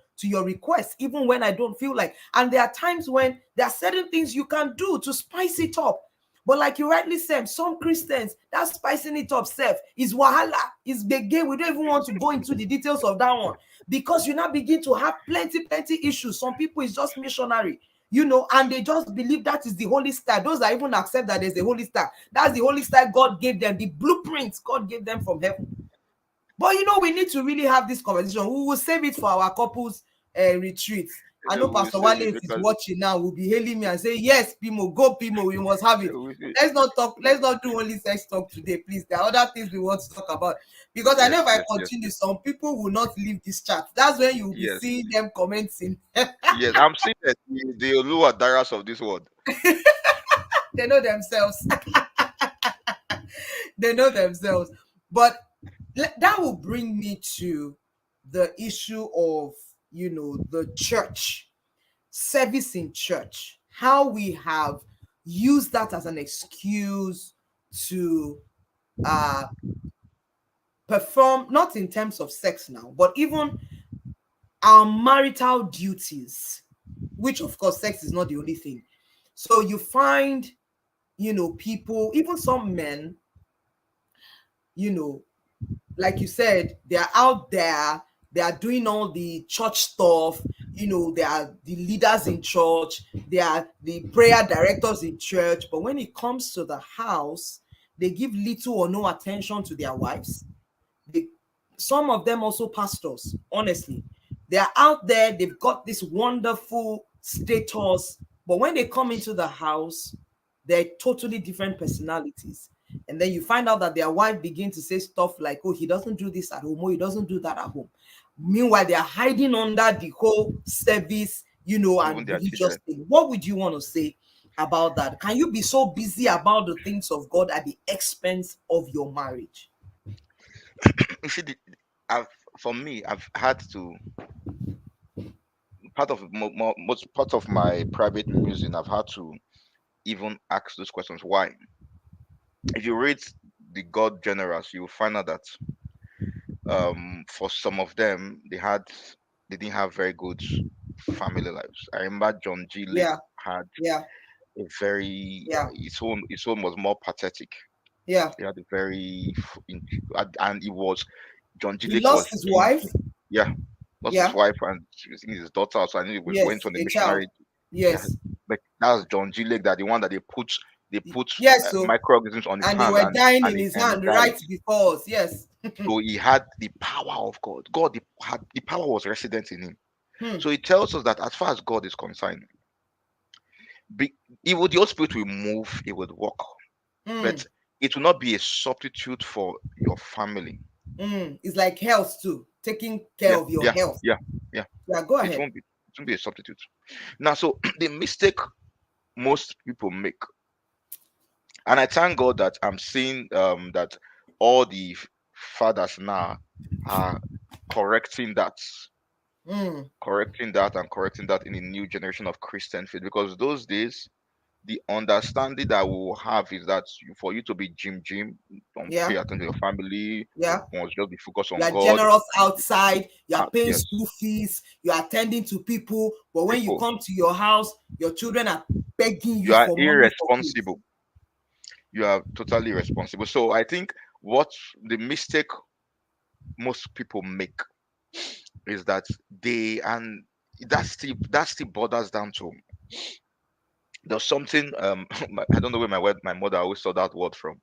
request, even when I don't feel like. And there are times when there are certain things you can do to spice it up. But like you rightly said, some Christians, that spicing it up self is wahala, is the game. We don't even want to go into the details of that one, because you now begin to have plenty issues. Some people is just missionary, and they just believe that is the holy style. Those that even accept that there's a holy style, that's the holy style God gave them, the blueprints God gave them from heaven. But we need to really have this conversation. We will save it for our couples retreats. I know We Pastor save Wale, it if he's because watching now, will be hailing me and say, yes, Pimo, go Pimo, we must have it. we, Let's not talk, let's not do only sex talk today, please. There are other things we want to talk about. Because I know if yes, I yes, yes, continue, yes, some people will not leave this chat. That's when you will be yes, seeing them commenting. yes. I'm seeing that the Oluwa Daras of this world. They know themselves. They know themselves. But that will bring me to the issue of, the church, service in church, how we have used that as an excuse to uh perform, not in terms of sex now, but even our marital duties, which of course sex is not the only thing. So you find, people, even some men, you know like you said, they are out there, they are doing all the church stuff, they are the leaders in church, they are the prayer directors in church, but when it comes to the house, they give little or no attention to their wives. They, some of them also pastors, honestly. They are out there, they've got this wonderful status, but when they come into the house, they're totally different personalities. And then you find out that their wife begin to say stuff like, oh, he doesn't do this at home, oh, he doesn't do that at home. Meanwhile, they are hiding under the whole service, Even and their religious children. thing. What would you want to say about that? Can you be so busy about the things of God at the expense of your marriage? You see, I've for me, I've had to most part of my private musing. I've had to even ask those questions. Why? If you read the God generals, you will find out that for some of them they didn't have very good family lives. I remember John G. Lake Yeah, had yeah, a very yeah, his home was more pathetic. yeah. He had a and it was John G. He Lake was lost his in wife. yeah lost his Yeah, wife and his daughter. So I knew he went yes, on a a child. missionary. Yeah, Yes, That's John G. Lake, that the one that they put Yes, so microorganisms on his and they hand, were and dying and in he, his and he hand died. right before us. Yes. So he had the power of God. Had the power was resident in him. Hmm. So it tells us that as far as God is concerned, be, even the Holy Spirit will move, it would work, Hmm. but it will not be a substitute for your family. Hmm. It's like health too, taking care Yeah, of your yeah, health. yeah, yeah. Yeah, go It ahead. won't be. It won't be a substitute. Now, so the mistake most people make, and I thank God that I'm seeing that all the fathers now are correcting that, Hmm. and correcting that in the new generation of Christian faith, because those days the understanding that we will have is that for you to be Jim, don't pay Yeah. attention to your family, you Yeah. must just be focused You on are God. generous outside, you are paying Yes, school fees, you are attending to people, but when you people, come to your house, your children are begging you you are for money for kids. irresponsible. You are totally irresponsible. So I think what the mistake most people make is that they, and that still borders down to, there's something I don't know where my mother always saw that word from.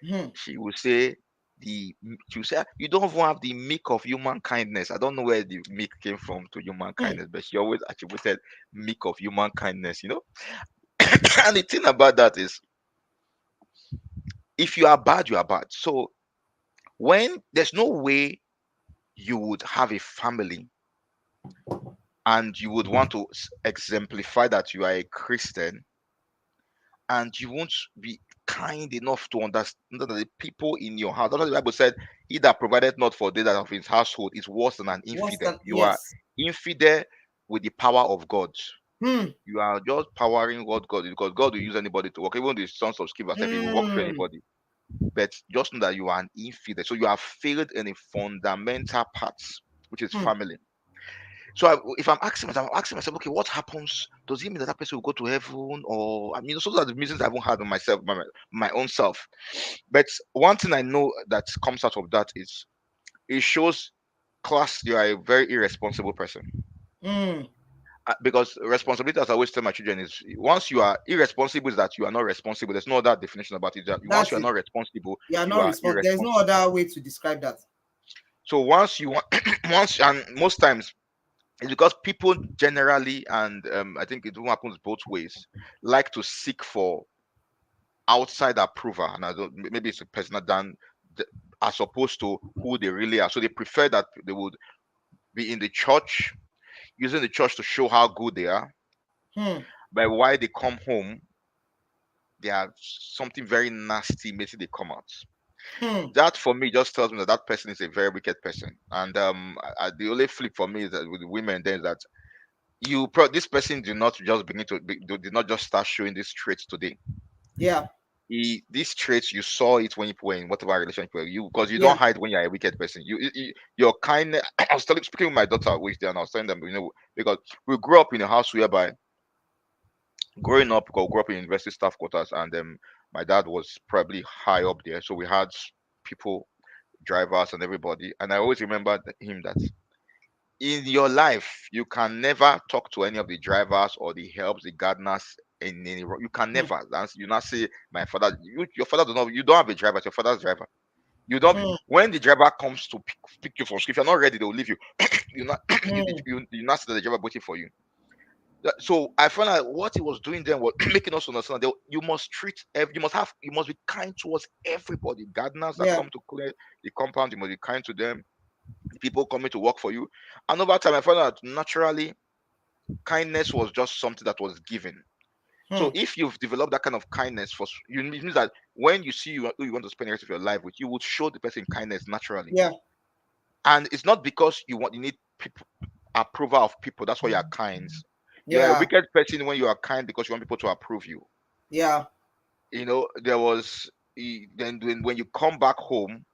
Hmm. She would say, she would say, you don't even have the meek of human kindness. I don't know where the meek came from to human Hmm. kindness, but she always attributed meek of human kindness. And the thing about that is, if you are bad, you are bad. So when there's no way you would have a family and you would want to exemplify that you are a Christian, and you won't be kind enough to understand that the people in your house. That's what the Bible said, he that provided not for they that of his household is worse than an Worse infidel. than You are yes. infidel with the power of God. Hmm. You are just powering what God is, because God will use anybody to work. Even the sons of Sceva said he will work through Hmm. anybody. But just know that you are an infidel. So you have failed in a fundamental part, which is Hmm. family. So if I'm asking myself, okay, what happens? Does it mean that that person will go to heaven? Or, I mean, those are the reasons I haven't had on myself, my own self. But one thing I know that comes out of that is, it shows class you are a very irresponsible person. Hmm. Because responsibility, as I always tell my children, is once you are irresponsible, is that you are not responsible. There's no other definition about it. That once you That's are it. not responsible, You are you not are responsible. There's no irresponsible. other way to describe that. So once you want, once, and most times it's because people generally, and I think it will happens both ways, like to seek for outside approval, and I don't, maybe it's a personal than as opposed to who they really are. So they prefer that they would be in the church, using the church to show how good they are, Hmm. but why they come home, they are something very nasty. Maybe they come out. Hmm. That for me just tells me that that person is a very wicked person. And the only flip for me is that with the women, then, is that this person did not just did not just start showing these traits today. Yeah. These traits, you saw it when you were in whatever relationship you, because you don't Yeah. hide when you're a wicked person. Your kindness. I was speaking with my daughter which day, and I was telling them, because we grew up in a house whereby, growing up, or grew up in university staff quarters, and my dad was probably high up there, so we had people, drivers, and everybody. And I always remember him that in your life, you can never talk to any of the drivers or the helps, the gardeners in any. You can Hmm. never. You not say my father. Your father don't know. You don't have a driver. It's your father's driver. You don't. Hmm. When the driver comes to pick you from school, if you're not ready, they will leave you. You not. Hmm. You not see the driver waiting for you. So I found out what he was doing then was making us understand that you must you must be kind towards everybody. Gardeners that Yeah. come to clear the compound, you must be kind to them. The people coming to work for you. And over time, I found out naturally kindness was just something that was given. Hmm. So if you've developed that kind of kindness you, it means that when you see who you want to spend the rest of your life with, you would show the person kindness naturally. Yeah. And it's not because you need people approval of people. That's why you are kind. You are a Yeah. wicked person when you are kind because you want people to approve you. Yeah. There was then when you come back home,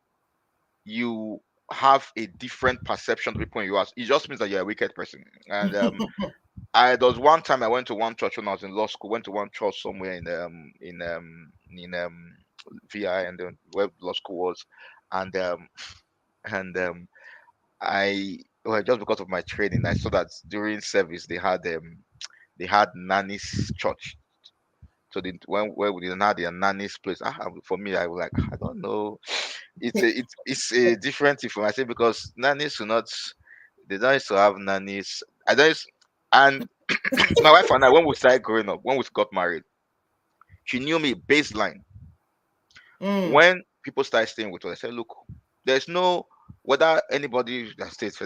you have a different perception of people in your house. It just means that you're a wicked person. And there was one time I went to one church when I was in law school. Went to one church somewhere in VI, and then where law school was, and and I well, just because of my training, I saw that during service they had nanny's church. to the when we didn't have their nanny's place. For me, I was like, I don't know. It's a different thing for myself because nannies do not, they don't used to have nannies. I don't used, and my wife and I, when we started growing up, when we got married, she knew me baseline. Mm. When people started staying with us, I said, look, there's no, whether anybody that stays.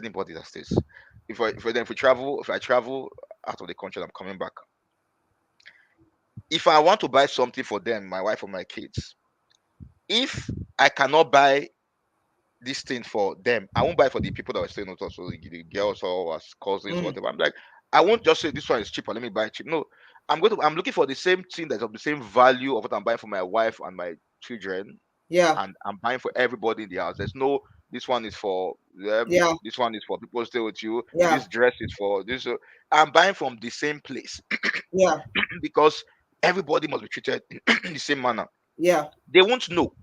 If I travel out of the country, I'm coming back. If I want to buy something for them, my wife or my kids, if I cannot buy this thing for them, I won't buy for the people that were staying with us, so the girls or as cousins, Mm. whatever. I'm like, I won't just say this one is cheaper. Let me buy it cheap. No, I'm looking for the same thing that's of the same value of what I'm buying for my wife and my children, Yeah. and I'm buying for everybody in the house. There's no, this one is for them. Yeah. This one is for people who stay with you. Yeah. This dress is for this. I'm buying from the same place Yeah. because everybody must be treated in the same manner. Yeah. They won't know.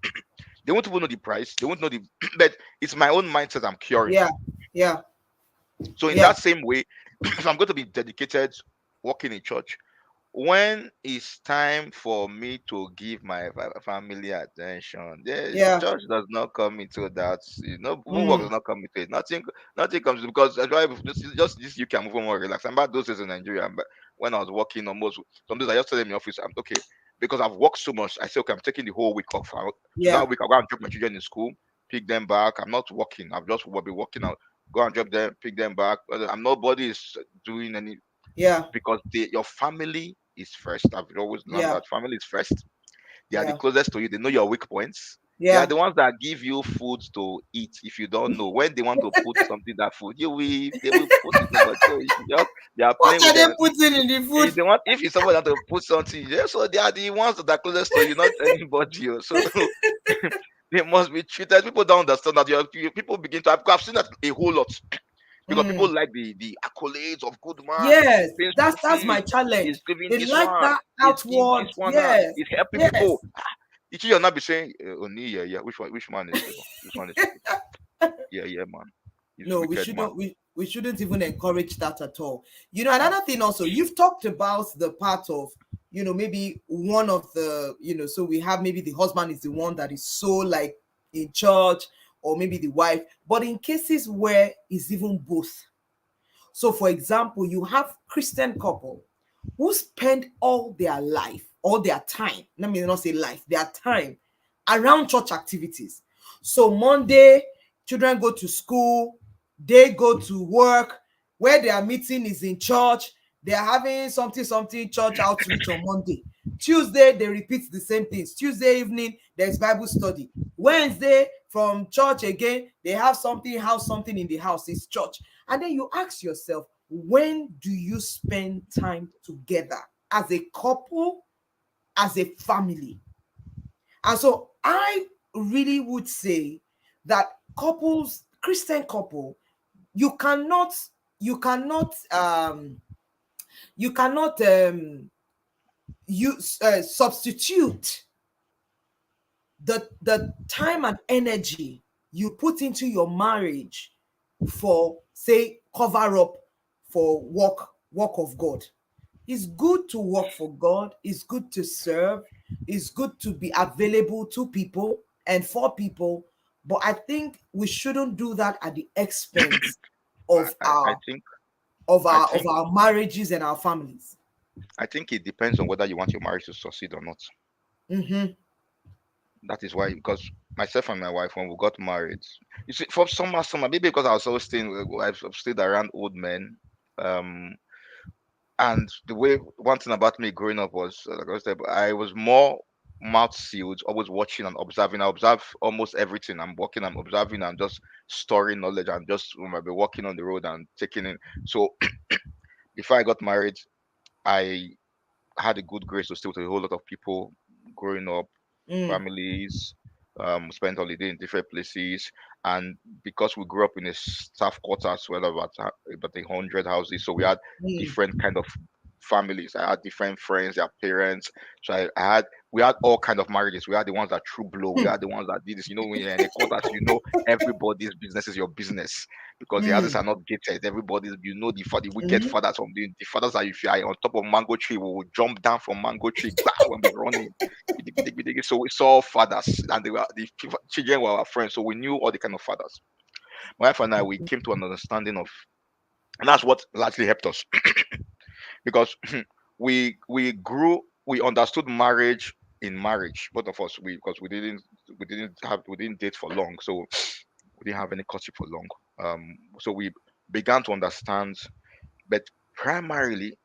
They won't even know the price. They won't know the. But it's my own mindset I'm curing. Yeah. Yeah. So in Yeah. that same way, if I'm going to be dedicated working in church, when it's time for me to give my family attention, Yeah. church does not come into that. Even work Mm. does not come into it. Nothing comes, because that's why just this you can move on more relaxed. I'm about those days in Nigeria. But when I was working almost some days, I just tell them in the office, I'm okay because I've worked so much. I say, okay, I'm taking the whole week off. So Yeah. that week I'll go and drop my children in school, pick them back. I'm not working. I've just will be working out. Go and drop them, pick them back. I'm nobody is doing any, Yeah. because your family is first. I've always learned Yeah. that family is first. They are the Yeah. closest to you. They know your weak points. They are Yeah. the ones that give you food to eat. If you don't know when they want to put something that food, they will put it. But so you should just, they are What playing are with they them. putting in the food? If they want, if it's someone that to put something, yeah, so they are the ones that are closest to you, not anybody else. So they must be treated. People don't understand that. People begin to. I've seen that a whole lot because people Mm. like the accolades of good man. Yes, He's paying school that's my fees. challenge. He's giving They this like one. that He's give outward. this one now. Yes. He's helping people. Yes. You should not be saying, Oni, yeah, yeah. Which one? Which man is favor? This one is wicked. Yeah, yeah, man. He's No, we wicked, man. shouldn't. We shouldn't even encourage that at all. Ah, Another thing also, you've talked about the part of, maybe one of the, so we have maybe the husband is the one that is so like in church, or maybe the wife, but in cases where it's even both. So, for example, you have Christian couple who spend all their life, all their time, let me not say life, their time around church activities. So Monday, children go to school, they go to work, where they are meeting is in church. They are having something church outreach on Monday. Tuesday, they repeat the same things. Tuesday evening, there's Bible study. Wednesday, from church again, they have something in the house. It's church. And then you ask yourself, when do you spend time together as a couple, as a family? And so I really would say that couples, Christian couple, you cannot, you cannot, you cannot use substitute the time and energy you put into your marriage for, say, cover up for work of God. It's good to work for God, it's good to serve, it's good to be available to people and for people, but I think we shouldn't do that at the expense I, of I, I our think of I our of think our marriages and our families. I think it depends on whether you want your marriage to succeed or not. Mm-hmm. That is why, because myself and my wife, when we got married, you see, for summer, maybe because I was always staying, I've stayed around old men. Um, and the way, one thing about me growing up was, like I said, I was more mouth sealed, always watching and observing. I observe almost everything. I'm walking, I'm observing, I'm just storing knowledge. I'm just, when I be walking on the road and taking in. So before I got married, I had a good grace to stay with a whole lot of people growing up, Mm, families, spent holiday in different places, and because we grew up in a staff quarters, well, about 100 houses, so we had mm, different kind of families. I had different friends, their parents. So I had we had all kind of marriages. We had the ones that true blow. We Mm, had the ones that did this. You know, when you're in a quarters, you know everybody's business is your business because the houses mm, are not gated. Everybody's, you know, the wicked mm, fathers from the fathers are, if you are on top of mango tree, we will jump down from mango tree, bah, when we're running. So we saw fathers, and they were children were our friends, so we knew all the kind of fathers. My wife and I, we came to an understanding of, and that's what largely helped us because we understood marriage in marriage. Both of us, we because we didn't date for long, so we didn't have any courtship for long. So we began to understand, but primarily,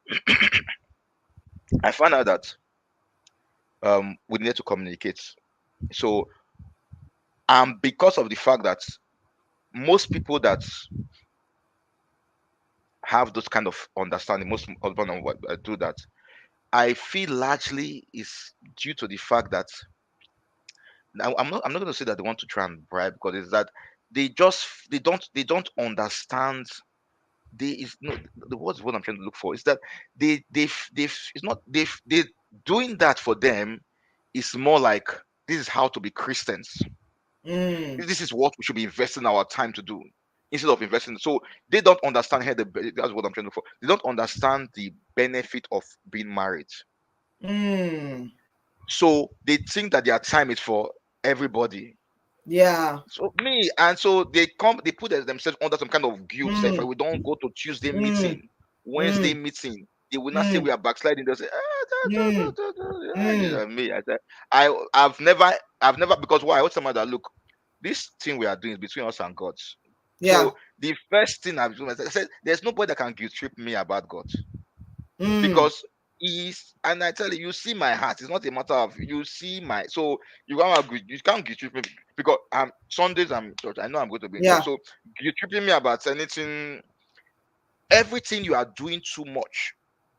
I found out that we needed to communicate. So, because of the fact that most people that have those kind of understanding, most husband and wife do that, I feel largely is due to the fact that now I'm not going to say that they want to try and bribe, because it's that they don't understand. They is no the what's what I'm trying to look for is that they've it's not they doing that for them is more like, this is how to be Christians. mm. This is what we should be investing our time to do instead of investing. So they don't understand here. That's what I'm trying to look for. They don't understand the benefit of being married. Mm. So they think that their time is for everybody. Yeah. So me, and so they put themselves under some kind of guilt. Say, if Mm. we don't go to Tuesday Mm. meeting, Wednesday Mm. meeting, they will not say Mm. we are backsliding. They'll say, Mm. Mm. me. I said, I've never, because why? I told somebody that, look, this thing we are doing is between us and God. Yeah. So the first thing I've done, I said, there's nobody that can guilt trip me about God, Mm. because is, and I tell you, you see my heart. It's not a matter of, you see my, so you can't agree, you can't guilt trip me, because Sundays I'm in church. I know I'm going to be in church. Yeah. So guilt tripping me about anything, everything you are doing too much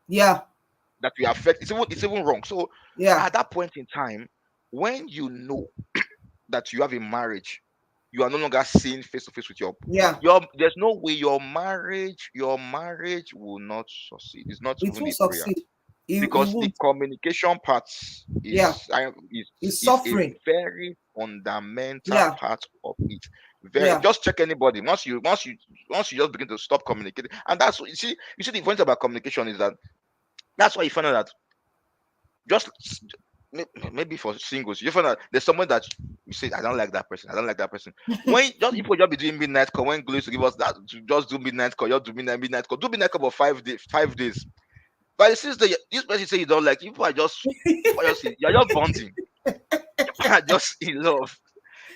Yeah. that will affect, it's even wrong. So Yeah. at that point in time, when you know that you have a marriage, you are no longer seeing face to face with Yeah. there's no way your marriage will not succeed. It's not It even will a prayer, succeed. It because the won't. communication part Yeah. It's is a suffering. very fundamental Yeah. part of it. Very, Yeah. just check anybody. Once you just begin to stop communicating, and that's what you see the point about communication is that that's why you find out that just maybe for singles, you find out there's someone that you say, I don't like that person, I don't like that person. When just if we just be doing midnight call, when Glow used to give us that, to just do midnight call, just do midnight call, do midnight call for 5 days, 5 days. By the sixth day, this person say you don't like, people are just you're just bonding. People are just in love.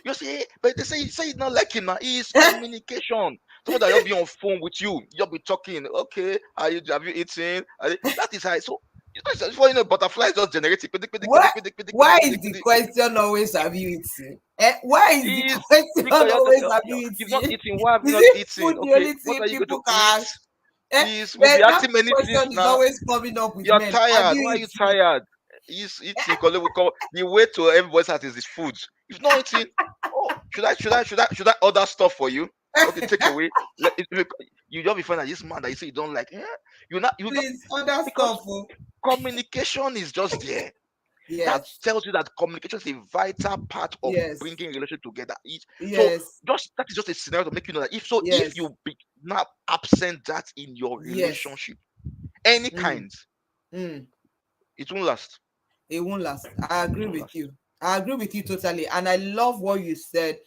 You say, but they say it's not like him now. It's communication. Someone that will be on phone with you, you'll be talking. Okay, have you eaten? That is how. So before you know, butterflies just generating. What? Why is the question always have you eaten? Why is the Is question because always have you you've not eaten? eaten. Why have you Is not it food eaten? the Okay, only what thing are you going to people eat? can? Eh, Is we'll be that asking many things question is now. always coming up with You're men. Have tired. you Why are you eaten? tired? He's eating because we call the way to everybody's heart is his food. If not eating, oh, should I order stuff for you? Okay, take away. You just be finding that this man that you say you don't like. You not Please, other because stuff. Oh. communication is just there. That Yes. tells you that communication is a vital part of Yes. bringing relationship together. So Yes. just that is just a scenario to make you know that if Yes. you be now absent that in your Yes. relationship, any Mm. kind, Mm. it won't last. It won't last. I It agree won't with last. you. I agree with you totally. And I love what you said,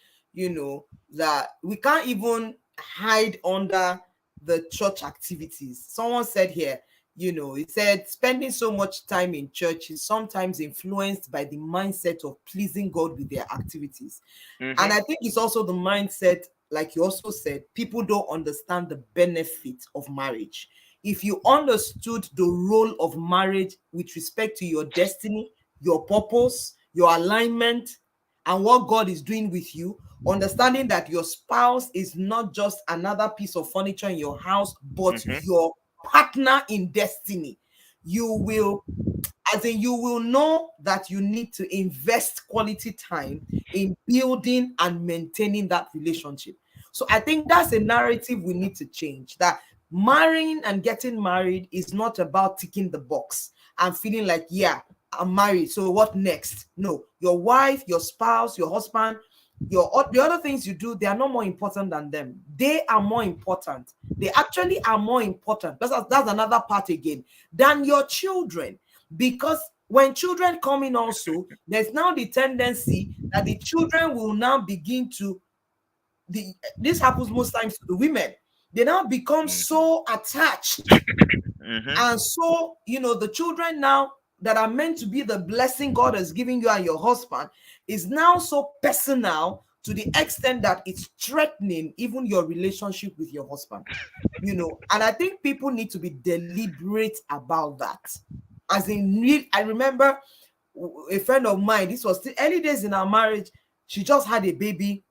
that we can't even hide under the church activities. Someone said here, it said spending so much time in church is sometimes influenced by the mindset of pleasing God with their activities. And Mm-hmm. I think it's also the mindset, like you also said, people don't understand the benefit of marriage. If you understood the role of marriage with respect to your destiny, your purpose, your alignment, and what God is doing with you, understanding that your spouse is not just another piece of furniture in your house, but Mm-hmm. your partner in destiny, you will you will know that you need to invest quality time in building and maintaining that relationship. So I think that's a narrative we need to change, that Marrying and getting married is not about ticking the box and feeling like, yeah, I'm married, so what next? No, your wife, your spouse, your husband, the other things you do, they are not more important than them. They are more important. They actually are more important. That's another part again than your children, because when children come in also, there's now the tendency that the children will now begin to the this happens most times to the women. They now become Mm-hmm. so attached, Mm-hmm. and so the children now that are meant to be the blessing God has given you and your husband is now so personal to the extent that it's threatening even your relationship with your husband. And I think people need to be deliberate about that. As in real, I remember a friend of mine, this was still early days in our marriage. She just had a baby.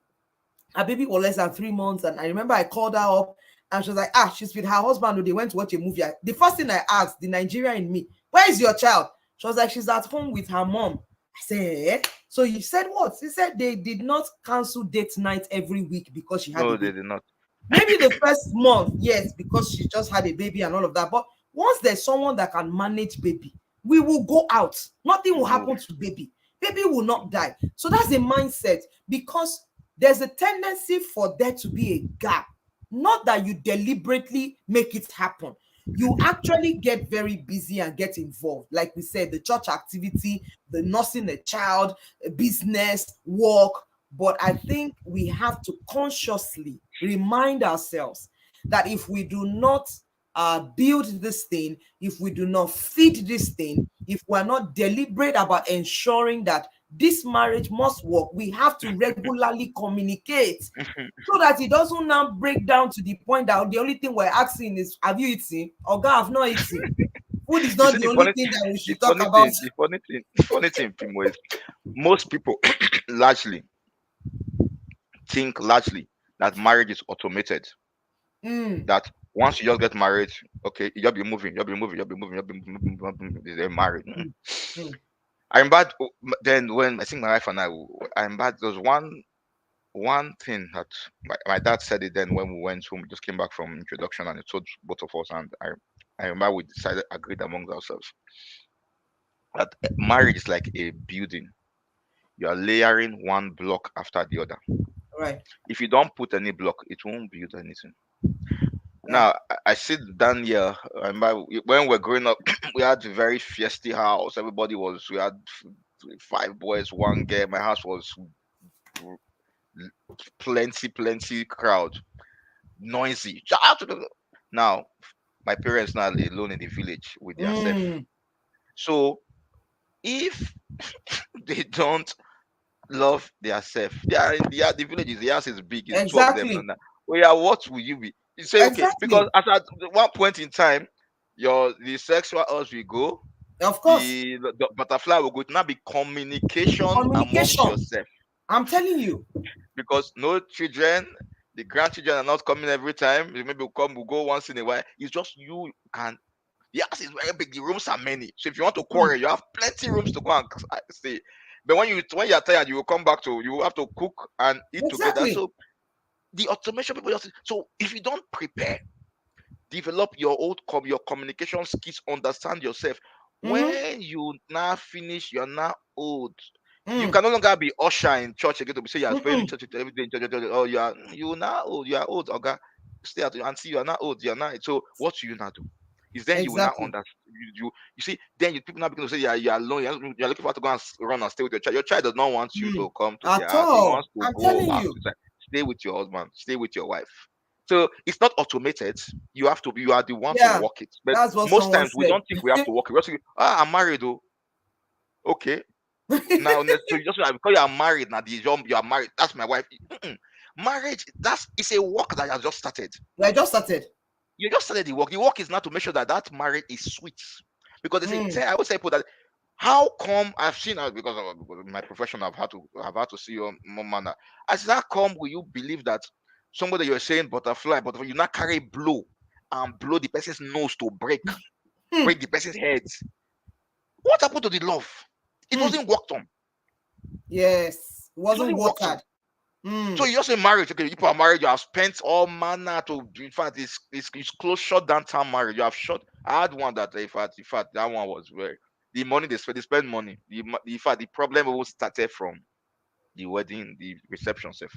Her baby was less than 3 months, and I remember I called her up, and she was like, she's with her husband, or they went to watch a movie. The first thing I asked, the Nigerian in me, where is your child? She was like, she's at home with her mom. I said, eh? So you said what? She said they did not cancel date night every week because she had a No, they baby. did not. Maybe the first month, yes, because she just had a baby and all of that. But once there's someone that can manage baby, we will go out. Nothing will Move. happen to baby. Baby will not die. So that's the mindset, because there's a tendency for there to be a gap. Not that you deliberately make it happen. You actually get very busy and get involved. Like we said, the church activity, the nursing a child, business, work. But I think we have to consciously remind ourselves that if we do not build this thing, if we do not feed this thing, if we're not deliberate about ensuring that this marriage must work, we have to regularly communicate so that it doesn't now break down to the point that the only thing we're asking is, have you eaten? Or God, have not eaten. Food is You not see, the the only funny, thing that we the should talk funny about. thing, the funny thing, is most people largely think largely that marriage is automated. Mm, That once you just get married, okay, you'll be moving, they're married. Mm. mm, mm. I'm bad. Then when I think my wife and I'm bad. There's one thing that my dad said it then when we went home, we just came back from introduction and he told both of us, and I remember we decided agreed amongst ourselves that marriage is like a building. You are layering one block after the other. Right. If you don't put any block, it won't build anything. Yeah. Now I sit down here. I remember when we're growing up, we had a very feisty house. We had five boys, one girl. My house was plenty crowd, noisy. Now my parents now alone in the village with their self. Mm, So if they don't love their self, they are in the village. The house is big. It's two of them. exactly. And oh yeah, what will you be? You say okay because Exactly. at one point in time, the sexual urge will go. Of course. The butterfly will go. It now be communication amongst Communication. yourself I'm telling you. because no children, the grandchildren are not coming every time. They maybe will come, will go once in a while. It's just you and the house is very big. The rooms are many. So if you want to Mm, quarrel, you have plenty rooms to go and stay. But when you're tired, you will come back to you will have to cook and eat together. exactly. So the automation people just so if you don't prepare, develop your your communication skills, understand yourself. Mm-hmm. When you now finish, you're now old. You Mm, can no longer be usher in church again to be say you are praying in mm-mm. church every day. Oh, you now old. You are old. Okay, stay at and see you are not old. You are not. So what do you now do? Is then you will not Exactly. understand. You see. Then people now begin to say you are alone. You are looking for to go and run and stay with your child. Your child does not want you Mm. to come to their At house. He all. wants to I'm go telling out. you. It's like, stay with your husband. Stay with your wife. So it's not automated. You have to be. You are the one to Yeah. work it. But That's what most someone times we said. don't think we have to work it. We just think, I'm married. Oh, okay. Now, so you just because you are married now, you are married. That's my wife. Mm-mm. Marriage, that's it's a work that has just started. I just started. You just started the work. The work is not to make sure that that marriage is sweet. Because they Mm, say, I always say, people that how come I've seen because of my profession, I've had to see your mom manner. I said, how come will you believe that somebody you're saying butterfly, you not carry blow and blow the person's nose to mm, break the person's head? What happened to the love? It mm. wasn't worked on. Yes. It Wasn't wasn't worked on. watered. Hmm. So you just say marriage. Okay, people are married. You have spent all manner to. In fact, it's close shut down time marriage. You have shut. I had one that in fact that one was where the money they spend money. In fact, the problem always started from the wedding, the reception self,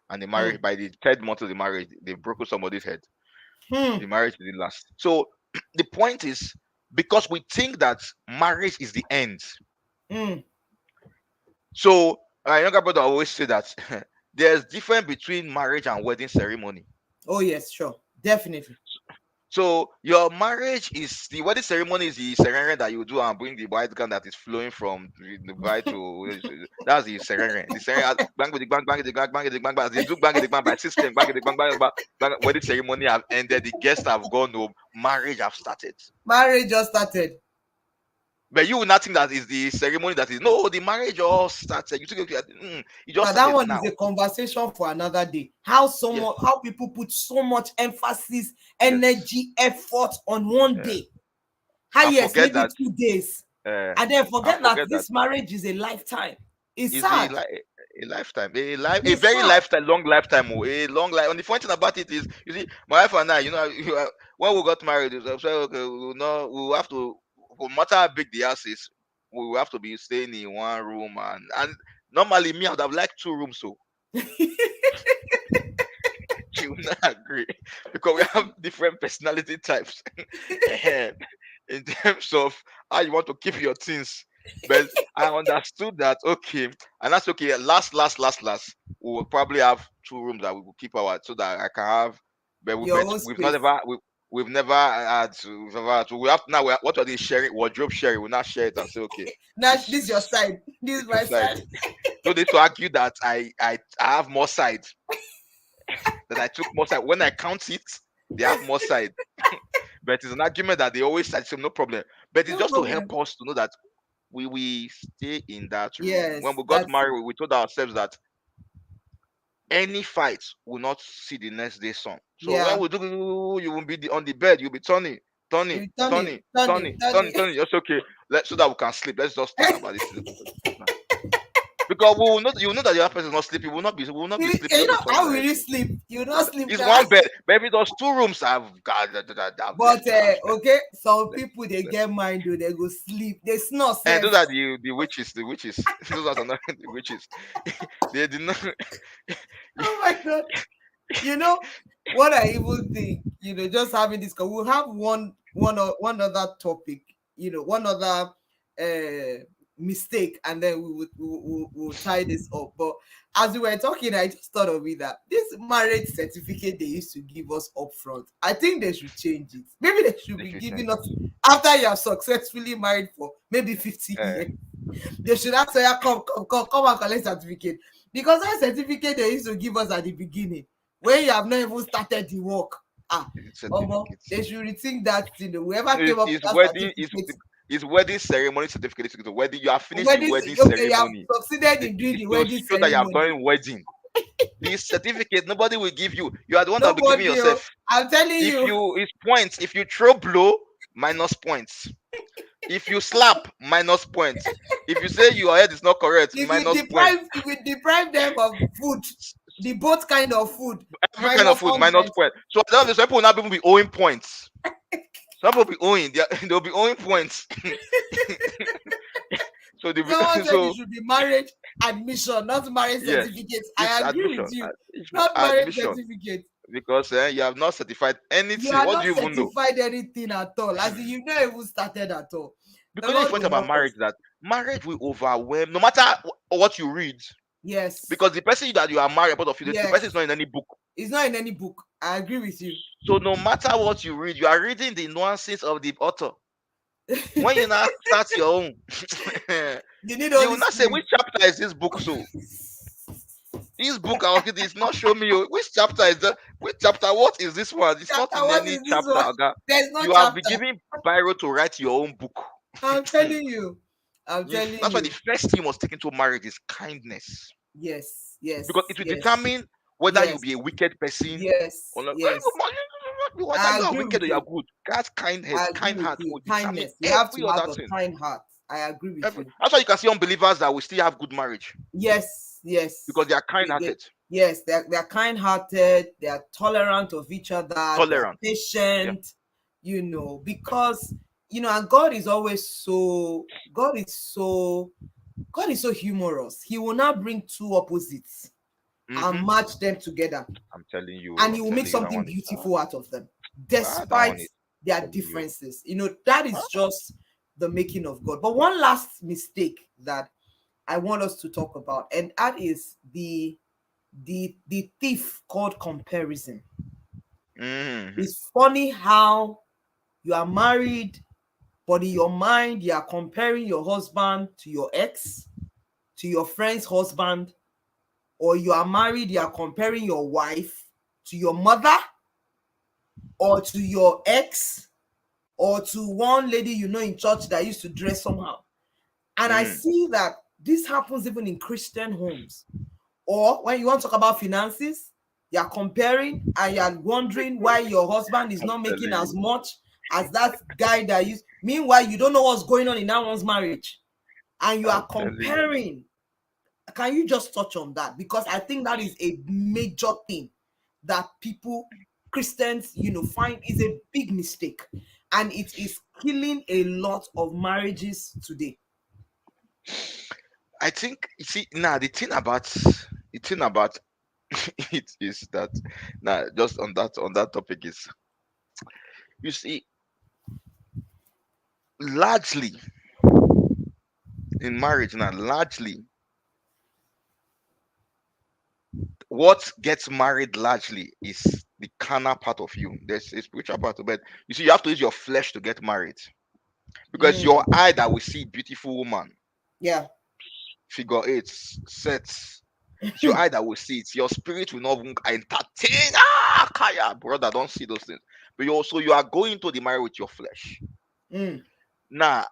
and the Hmm. marriage. By the third month of the marriage, they broke somebody's head. Hmm. The marriage didn't last. So the point is, because we think that marriage is the end. Hmm. So my younger brother always say that there's difference between marriage and wedding ceremony. Oh yes, sure, definitely. So your marriage is the wedding ceremony is the ceremony that you do and bring the white gown that is flowing from the bride to that's the ceremony. The ceremony bang with the bang bang with the bang bang with the bang bang. As they do bang with the bang by system bang with the bang bang bang, bang. Wedding ceremony have ended. The guests have gone home. Marriage have started. Marriage just started. But you will not think that is the ceremony that is no. The marriage all started. You think okay, it just Now that started one is now. a conversation for another day. How so Yes, much, how people put so much emphasis, yes. energy, effort on one Uh, day. How I yes, forget maybe that. 2 days, Uh, and then I forget that forget that. this marriage is a lifetime. It's Is a sad. a lifetime, a It's very sad. lifetime, long lifetime, a long life. And the funny thing about it is, you see, my wife and I, when we got married, it was like, okay, we will not, we will have to, no matter how big the house is, we will have to be staying in one room, and normally me, I would have liked 2 rooms, so she would not agree because we have different personality types. Ehen, in terms of how you want to keep your things. But I understood that okay, and that's okay. Last, we will probably have 2 rooms that we will keep our so that I can have. But Your own we've not space. ever we've never had we've never had, so we have now. What are they sharing? Wardrobe sharing. We not share it and say okay, Now this this is your side. This is it's your my side. side. So they used to argue that I have more sides, that I took more side. When I count it, they have more side. But it's an argument that they always say, no problem. But it's No just to problem. help us to know that we stay in that room. When Yes, we got that's it. married, we told ourselves that any fight will not see the next day sun. So when Yeah. we do, you will be on the bed, you'll be turning, turning, You turn it, turning, turn it, turning, turn turning, it. turning. Just okay. So that we can sleep. Let's just talk about this. Because we will not, you know that the other person is not sleeping. We will not be sleeping. You Just know be talking how like will you this. sleep? You not sleep It's now. one bed. Maybe those 2 rooms I've got that I've But left. I've okay, some left. people they get mind though, they go sleep, they snore And those self. are the witches. Those are not the witches. They did not. Oh my god. You know what I even think, just having this, we'll have one other topic, one other mistake, and then we'll tie this up. But as we were talking, I just thought of it that this marriage certificate they used to give us up front, I think they should change it. Maybe they should They be should giving change us it. after you have successfully married for maybe 50 Uh, years. They should ask you, come and collect certificate. Because that certificate they used to give us at the beginning, when you have not even started the work. certificates. They should rethink that. Whoever Is came up with is that wedding certificate, is wedding ceremony certificate. Is wedding. You have finished the wedding, wedding okay, you have ceremony. succeeded in doing It's the to wedding show that you have ceremony. done wedding. This certificate nobody will give you. You are the one that will be giving Nobody, yourself. I'm telling If you, you it's points. If you throw blow, minus points. If you slap, minus points. If you say your head is not correct, minus points. if you deprive them of food, the both kind of food, Every kind of minus food, minus 100. points. So I don't know, some people will not even be owing points. Some people be owing. They'll be owing points. So they be, Someone said it so should be marriage admission, not marriage yes, certificate. it's I agree with admission, you. Not marriage admission certificate. because you have not certified You anything. are What do not you even know? certified anything at all. As in, you've not even started at all. The Because you know the Lord point will about help marriage us. that marriage will overwhelm no matter what you read. Yes. Because the person that you are married, both of you, the person is Yes. not in any book. It's not in any book. I agree with you. So no matter what you read, you are reading the nuances of the author. When you now start your own, You need you Holy will not say Spirit. which chapter is this book. So this book I was reading is not show me which chapter is that. Which chapter? What is this one? It's not Chapter, in what any is this chapter. one? Okay? There's no You have been chapter. given Biro to write your own book. I'm telling you. I'm telling That's why the you. first thing you must take into marriage is kindness, Yes. because Yes. it will Yes. determine whether you'll Yes. be a wicked person or Yes. not. Yes. Whether I you are agree wicked with or you are you. good. That kind head, I agree kind with heart you. will determine Kindness. You have every to have other a thing. kind heart. I agree with you. That's why you can see unbelievers that will still have good marriage. Yes. because yes. they are They, kind-hearted, yes, they're kind-hearted, they are tolerant of each other, they are tolerant. Yeah. patient, because and God is always so God is so humorous. He will now bring two opposites and Mm-hmm. match them together, I'm telling you, and he I'm will make telling you, that something one is beautiful out of them, that one despite is their telling you. differences. That is just the making of God. But one last mistake that I want us to talk about, and that is the thief called comparison. Mm-hmm. It's funny how you are married, but in your mind you are comparing your husband to your ex, to your friend's husband, or you are married, you are comparing your wife to your mother, or to your ex, or to one lady in church that used to dress somehow. And I Mm. see that this happens even in Christian homes. Or when you want to talk about finances, you're comparing and you're wondering why your husband is I'm not making telling as you. much as that guy that used. Meanwhile, you don't know what's going on in that one's marriage. And you are I'm telling you. comparing. Can you just touch on that? Because I think that is a major thing that people, Christians, find is a big mistake. And it is killing a lot of marriages today. I think you see now the thing about it is that now just on that topic is, you see, largely in marriage now, largely what gets married largely is the carnal part of you. There's a spiritual part of it. You see, you have to use your flesh to get married, because your Mm, eye that will see beautiful woman, yeah. figure eight, sets. It's your eye that will see it. Your spirit will not even entertain. Ah, Kaya, brother, don't see those things. But you are going to the marriage with your flesh. Mm, Now,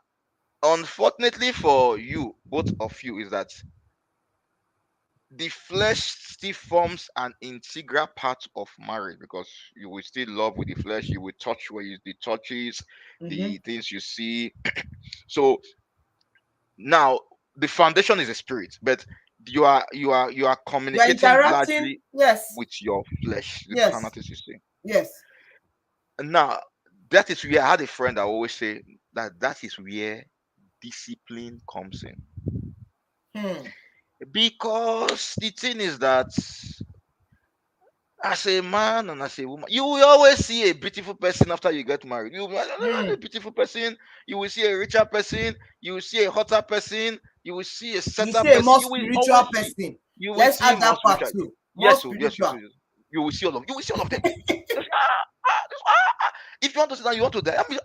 unfortunately for you, both of you, is that the flesh still forms an integral part of marriage, because you will still love with the flesh. You will touch where the touches, mm-hmm. the things you see. So now the foundation is a spirit, but you are You are communicating interacting. largely Yes. with your flesh, the carnal Yes. things you see. Yes. And now that is where I had a friend that always say that is where discipline comes in. Hmm. Because the thing is that as a man and as a woman, you will always see a beautiful person after you get married. You will see Hmm. a beautiful person, you will see a richer person, you will see a hotter person, you will see a You certain see a person. more You will always spiritual see, person. you will Let's see add more that part spiritual. too. More Yes, oh, yes, yes, spiritual. yes. You will see all of them. You see, if you want to sit down, you want to die. I mean,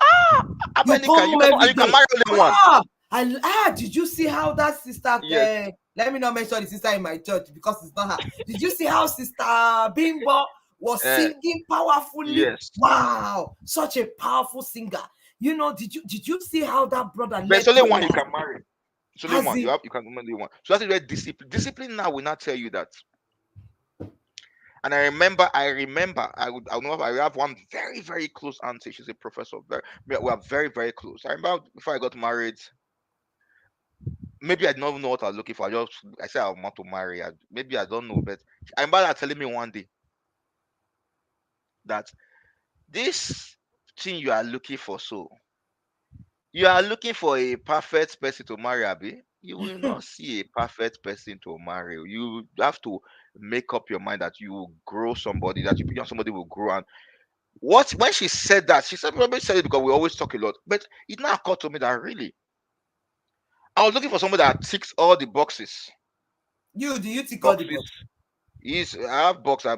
You come Abanika, home every you can day. marry only one. Did you see how that sister? Yes. Let me not mention the sister in my church because it's not her. Did you see how Sister Bimbo was Uh, singing powerfully? yes. Wow, such a powerful singer. Did you see how that brother But it's led only one you prayers? can marry. It's only Has one. he? You can only one. So that is where discipline. Discipline now will not tell you that. And I would know I have one very, very close auntie. She's a professor. We are very, very close. I remember before I got married, maybe I didn't even know what I was looking for. I said I want to marry. Maybe I don't know, but I remember her telling me one day that this thing you are looking for, so you are looking for a perfect person to marry, Abi. You will not see a perfect person to marry. You have to make up your mind that you will grow somebody, that somebody will grow. And what when she said that, she said probably said it because we always talk a lot. But it now occurred to me that really I was looking for somebody that ticks all the boxes. Do you tick all the Boxes box? is I have box. I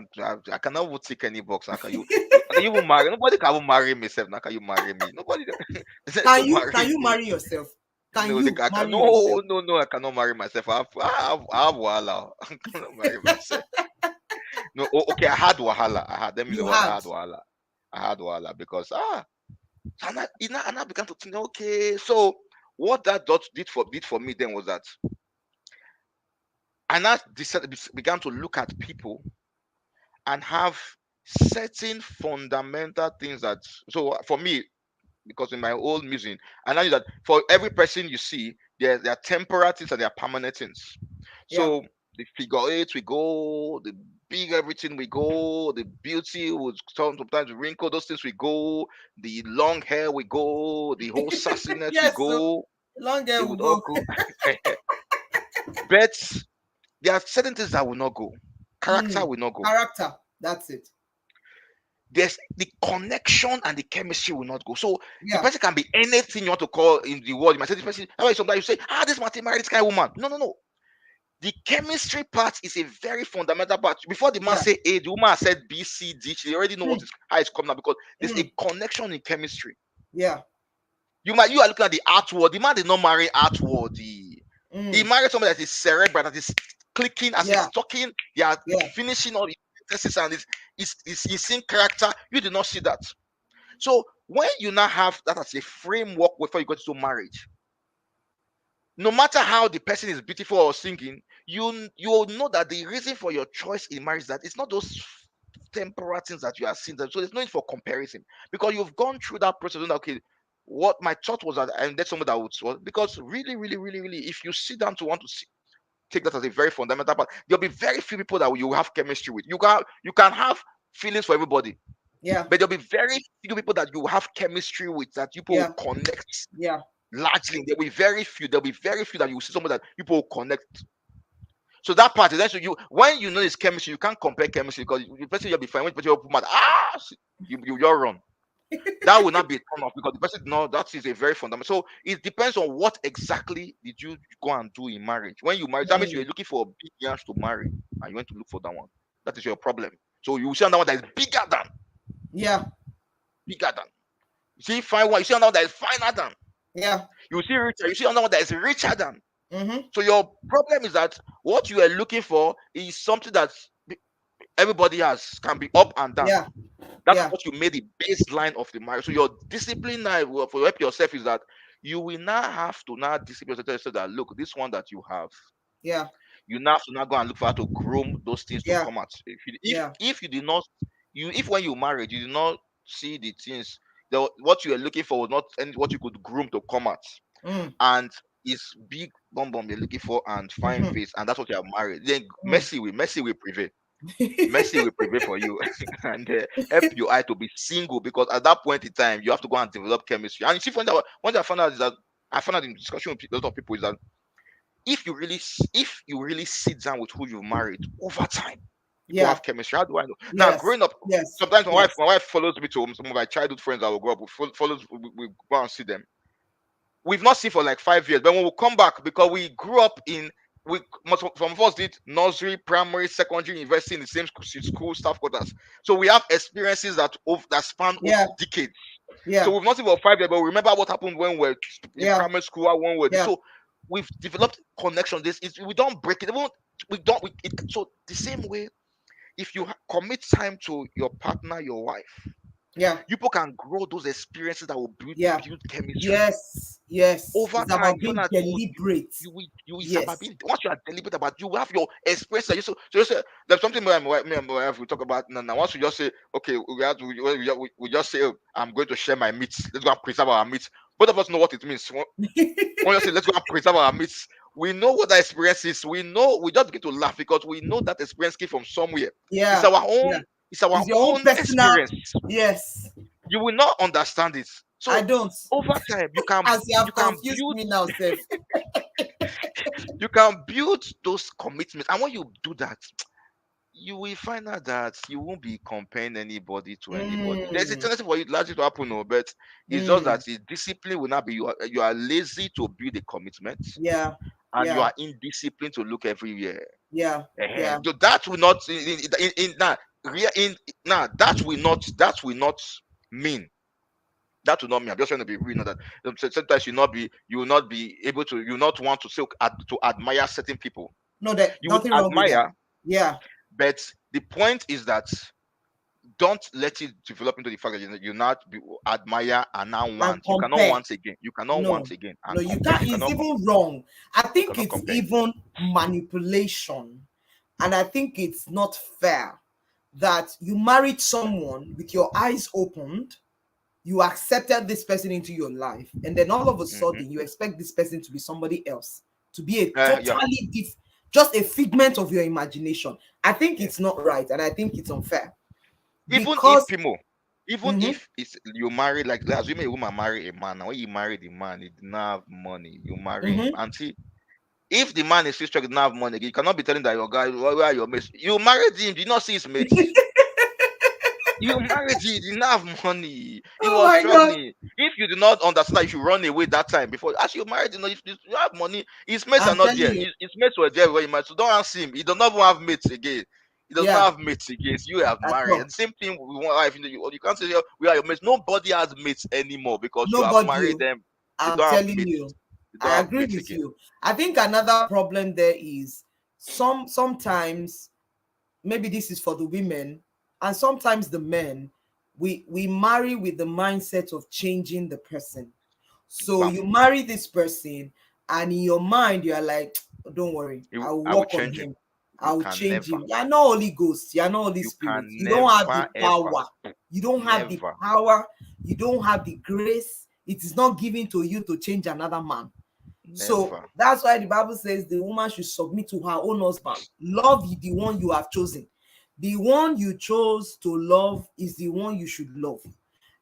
cannot even tick any box. How can you? Can you even marry? Nobody can even marry me. Self. How can you marry me? Nobody said Can to you marry can you me. marry yourself? Can No, you I can, marry yourself? no, I cannot marry myself. I have wahala. I cannot marry myself. No, okay, I had wahala. Let me use You the word. had. I had wahala because and I began to think, okay, so what that did for me then was that I now began to look at people and have certain fundamental things that. So for me, because in my old musing, I know that for every person you see, there are temporary things and there are permanent things. Yeah. So The figure eight we go, the big everything we go, the beauty would sometimes wrinkle, those things we go, the long hair we go, the whole sassiness we Yes, so go, long hair they will would all go. go. But there are certain things that will not go. Character Mm. will not go. Character. That's it. There's the connection and the chemistry will not go. So the Yeah. person can be anything you want to call in the world. You might say this person, that's why sometimes you say, this Martin married this kind of woman. No, no, no. The chemistry part is a very fundamental part. Before the man Yeah. say A, the woman has said B, C, D. She already know what Mm. is how it's coming out because there's a Mm. connection in chemistry. Yeah. You are looking at the outward. The man did not marry outward. He Mm. married somebody that is cerebral, that is clicking as he's Yeah. talking. They are Yeah. finishing all the sentences and it's seeing character. You did not see that. So when you now have that as a framework before you go to marriage, no matter how the person is beautiful or singing, you will know that the reason for your choice in marriage is that it's not those temporal things that you are seeing. So there's no need for comparison because you've gone through that process. And okay, what my thought was that and that's someone that would because really, really, really, really, if you sit down to want to take that as a very fundamental part, there'll be very few people that you have chemistry with. You can have feelings for everybody, Yeah. but there'll be very few people that you have chemistry with that people Yeah. will connect Yeah. largely. There'll be very few. There'll be very few that you will see someone that people will connect. So that part is then so you when you know it's chemistry, you can't compare chemistry because the person you'll be fine when the person will put mad, you're wrong. That will not be a turn off because the person no, that is a very fundamental. So it depends on what exactly did you go and do in marriage. When you marry, that means you're Mm. looking for a big yash to marry and you went to look for that one. That is your problem. So you will see another one that is Yeah. bigger than. You see fine one, you see another one that is finer than. Yeah. You see richer, you see another one that is richer than. Mm-hmm. So your problem is that what you are looking for is something that everybody has can be up and down. Yeah. That's Yeah. what you made the baseline of the marriage. So your discipline now for help yourself is that you will now have to now discipline yourself so that look, this one that you have, Yeah. you now have to now go and look for how to groom those things to Yeah. come out. If you did not if when you married you did not see the things what you were looking for was not any what you could groom to come out Mm. and it's big bum bum you're looking for and fine Mm-hmm. face and that's what you are married, then Mm. mercy will prevail. Mercy will prevail for you and help your eye to be single because at that point in time you have to go and develop chemistry. And you see, one thing I found out is that I found out in discussion with a lot of people is that if you really sit down with who you married over time, you will Yeah. have chemistry. How do I know? Now, Yes. growing up, Yes. sometimes Yes. my wife follows me to some of my childhood friends that will grow up. Follows we go and see them. We've not seen for like 5 years. But when we come back, because we grew up in we some of us did nursery, primary, secondary, university in the same school staff quarters. So we have experiences that span Yeah. decades. So Yeah. we've not seen for 5 years, but we remember what happened when we were in Yeah. primary school or when we were Yeah. so we've developed connection. This is we don't break it. We don't so the same way if you commit time to your partner, your wife, Yeah. you people can grow those experiences that will Yeah. build chemistry Yes. Yes. over It's time. about You find being out deliberate. it's about Yes. being once you are deliberate about you will have your experience. So you say there's something where me and my wife we talk about now. Once we just say okay, we just say oh, I'm going to share my meats. Let's go and preserve our meats. Both of us know what it means. When you say let's go and preserve our meats, we know what that experience is. We know we just get to laugh because we know that experience came from somewhere. It's Yeah. our Yeah. own. It's our It's your own own personal. experience. Yes. You will not understand it. I So don't. over time, As you you have can confused build me now, Seth. those commitments, and when you do that, you will find out that you won't be comparing anybody to anybody. There's a Mm. tendency for it largely to happen, no, but it's just Mm. that the discipline will not be you are lazy to build a commitment Yeah. and you Yeah. are indisciplined to look everywhere. Yeah. Yeah. So that will not in now that will not mean that will not mean I'm just trying to be real. Know that sometimes you will not be able to you will not want to say to admire certain people. No, that You would nothing wrong with that. admire, Yeah. but the point is that don't let it develop into the fact that you not be, admire and now And want. You cannot compare. want again. You cannot No. want again No, and you compare. can't. You It's cannot even wrong. I you think cannot it's compare. even manipulation. And I think it's not fair that you married someone with your eyes opened, you accepted this person into your life, and then all of a Hmm. sudden you expect this person to be somebody else, to be a Yeah. totally different. just a figment of your imagination. I think Yeah. it's not right, and I think it's unfair Even if because people, even mhm, if it's you marry, like let's assume a woman marry a man, and when you marry the man, he did not have money, you marry him. mhm. And see, if the man is still struggling, not have money, you cannot be telling that your guy, where are your mates? You married him, did you not see his mates? You married him, he didn't have money. He Oh was my god, struggling. If you do not understand that you should run away that time before, as you married, if you have money, his mates are I'm not telling there. you, His mates were there when you married. So don't ask him. He does not even have mates again. He does yeah, not have mates again. So you have at married. all. And same thing with one wife. You can't say, "Oh, we are your mates." Nobody has mates anymore because you have Nobody, married oh, them. They I'm don't have telling mates. you, They don't I have agree mates with again. you. I think another problem there is sometimes maybe this is for the women and sometimes the men, we marry with the mindset of changing the person. So Bam. you marry this person, and in your mind you are like, don't worry, I will I will work on change him. him, I You will can change never. him. You're not Holy Ghost, you're not Holy You Spirit, can you don't have the never ever. power, you don't have the Never. power, you don't have the grace. It is not given to you to change another man. So Never. that's why the Bible says the woman should submit to her own husband. Love the one you have chosen. The one you chose to love is the one you should love.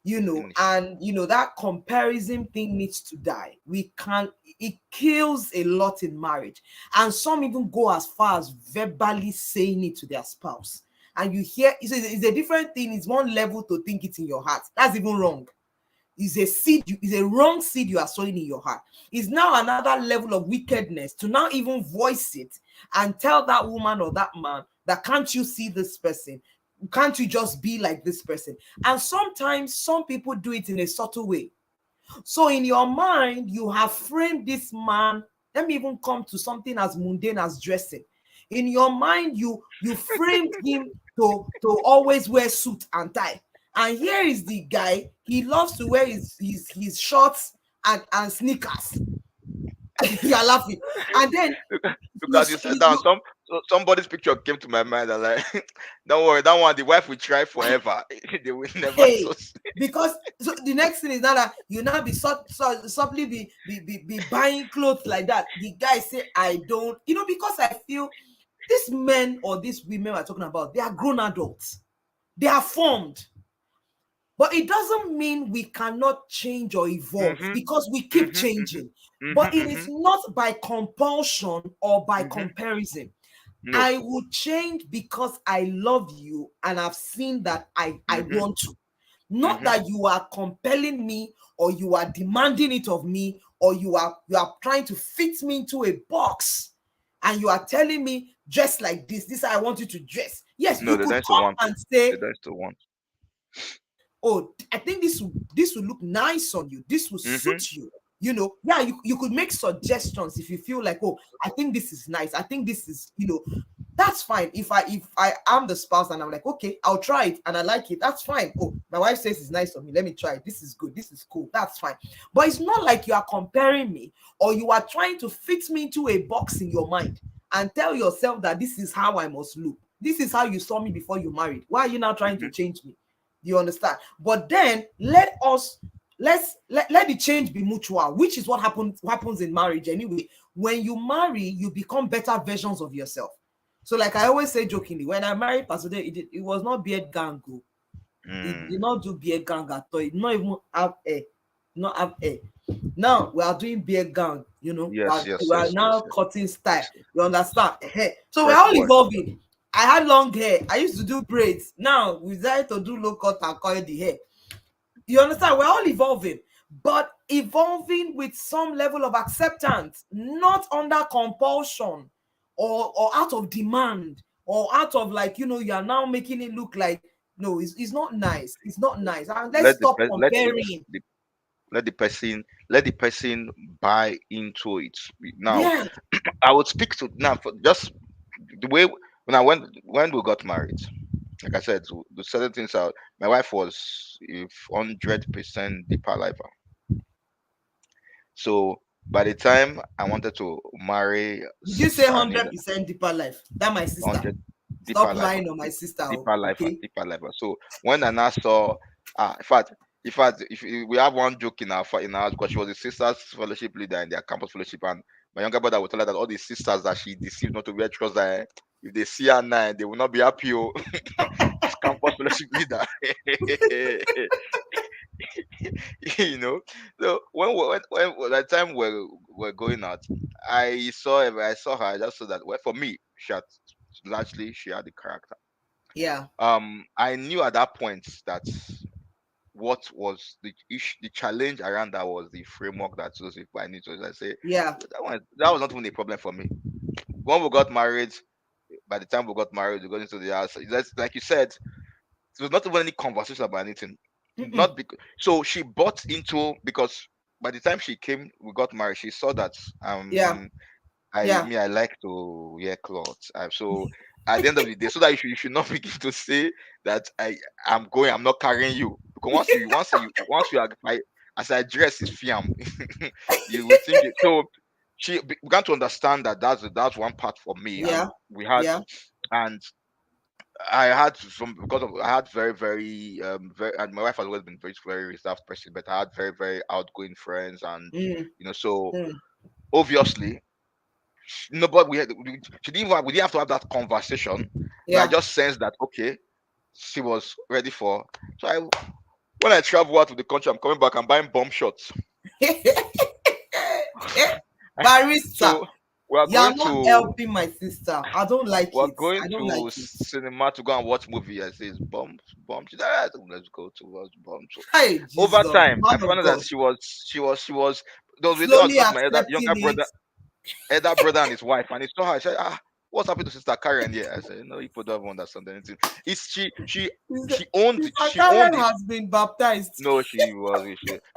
Finish. And that comparison thing needs to die. We can't, it kills a lot in marriage. And some even go as far as verbally saying it to their spouse. And you hear it's a different thing. It's one level to think it in your heart. That's even wrong. Is a seed, is a wrong seed you are sowing in your heart. Is now another level of wickedness to now even voice it and tell that woman or that man that, can't you see this person, can't you just be like this person? And sometimes some people do it in a subtle way. So in your mind, you have framed this man. Let me even come to something as mundane as dressing. In your mind, you framed him to always wear suit and tie. And here is the guy. He loves to wear his shorts and sneakers. You're laughing. And then Look, you, as you said that, somebody's picture came to my mind. And like, don't worry, that one, the wife will try forever. They will never hey, so. because so the next thing is now that you now be subtly be buying clothes like that. The guy say, I don't, because I feel these men or these women we're talking about, they are grown adults, they are formed. But it doesn't mean we cannot change or evolve Mhm. because we keep Mhm. Mhm. changing. Mhm. But it is Mhm. not by compulsion or by Mhm. comparison. No. I will change because I love you and I've seen that I Mhm. want to. Not Mhm. that you are compelling me or you are demanding it of me or you are trying to fit me into a box and you are telling me dress like this I want you to dress. Yes, No, you they could don't still come want. and They say, don't still want. oh, I think this will look nice on you, this will Mhm. suit you. Yeah, you could make suggestions if you feel like, oh, I think this is nice, I think this is, that's fine. If I am the spouse and I'm like, okay, I'll try it and I like it, that's fine. Oh, my wife says it's nice on me, let me try it, this is good, this is cool, that's fine. But it's not like you are comparing me or you are trying to fit me into a box in your mind and tell yourself that this is how I must look, this is how you saw me before you married, why are you now trying to Mhm. change me? Do you understand? But then let the change be mutual, which is what happens in marriage anyway. When you marry, you become better versions of yourself. So, like I always say jokingly, when I married Pastor Dave, it was not beard gang. It did Mm. not do beard gang at all. It did not even have hair. Not have hair. Now we are doing beard gang. We Yes. are, Yes. we are Yes. Yes. now Yes. cutting style. Yes. Yes. You understand? So we're Fresh all boy. evolving. I had long hair. I used to do braids. Now we decided to do low cut and coil the hair. You understand? We're all evolving, but evolving with some level of acceptance, not under compulsion or out of demand or out of, like, you are now making it look like, no, it's not nice. It's not nice. And let's Let the stop pe- comparing. let the person buy into it. Now, Yeah. I would speak to now for just the way when we got married. Like I said, the certain things out. My wife was if 100% deeper lifer. So by the time I wanted to marry Did you say Anita, 100% deeper life? That my sister. 100 Stop deeper lifer, lying on my sister. Oh, deeper lifer, okay. deeper lifer. So when I now saw, in fact, if we have one joke in our house because she was a sisters fellowship leader in their campus fellowship, and my younger brother would tell her that all the sisters that she deceived not to wear trousers, if they see her now, they will not be happy. Oh. This campus fellowship leader. you know. So when by the time we're going out, I saw her. I just saw that. Well, for me, she had the character. Yeah. I knew at that point that what was the issue, the challenge around that was the framework that Joseph I need to. I say Yeah. that was not even a problem for me. When we got married, by the time we got married, we got into the house. That's like you said, there was not even any conversation about anything. Mm-mm. Not because so she bought into because by the time she came, we got married. She saw that Yeah. Yeah. I like to wear clothes. So at the end of the day, so that you should not begin to say that I'm not carrying you because once you are as I dress is fiam, you would think it. So she began to understand that that's one part for me, Yeah. and we had Yeah. and I had some because of I had very and my wife has always been very reserved person, but I had very outgoing friends, and Mm. so Mm. obviously no, but we didn't have to have that conversation. But I Yeah. just sensed that okay, she was ready for. So when I travel out of the country, I'm coming back. I'm buying bomb shots. Barista, So we are you're going not to helping my sister. I don't like we're it. going I don't to like it. cinema to go and watch movie. I say it's bombs, bombs. She said, "Ah, let's go to watch bombs." So Hey, over Jesus, time, I man found of out that God. she was. There was waiting. I was Slowly going to my younger accepting it. elder brother and his wife, and he saw her. She said, "Ah, what's happened to Sister Karen here?" I said, "No, you people don't understand anything. It's she owned it. Sister She Karen owned it. has been baptized. No,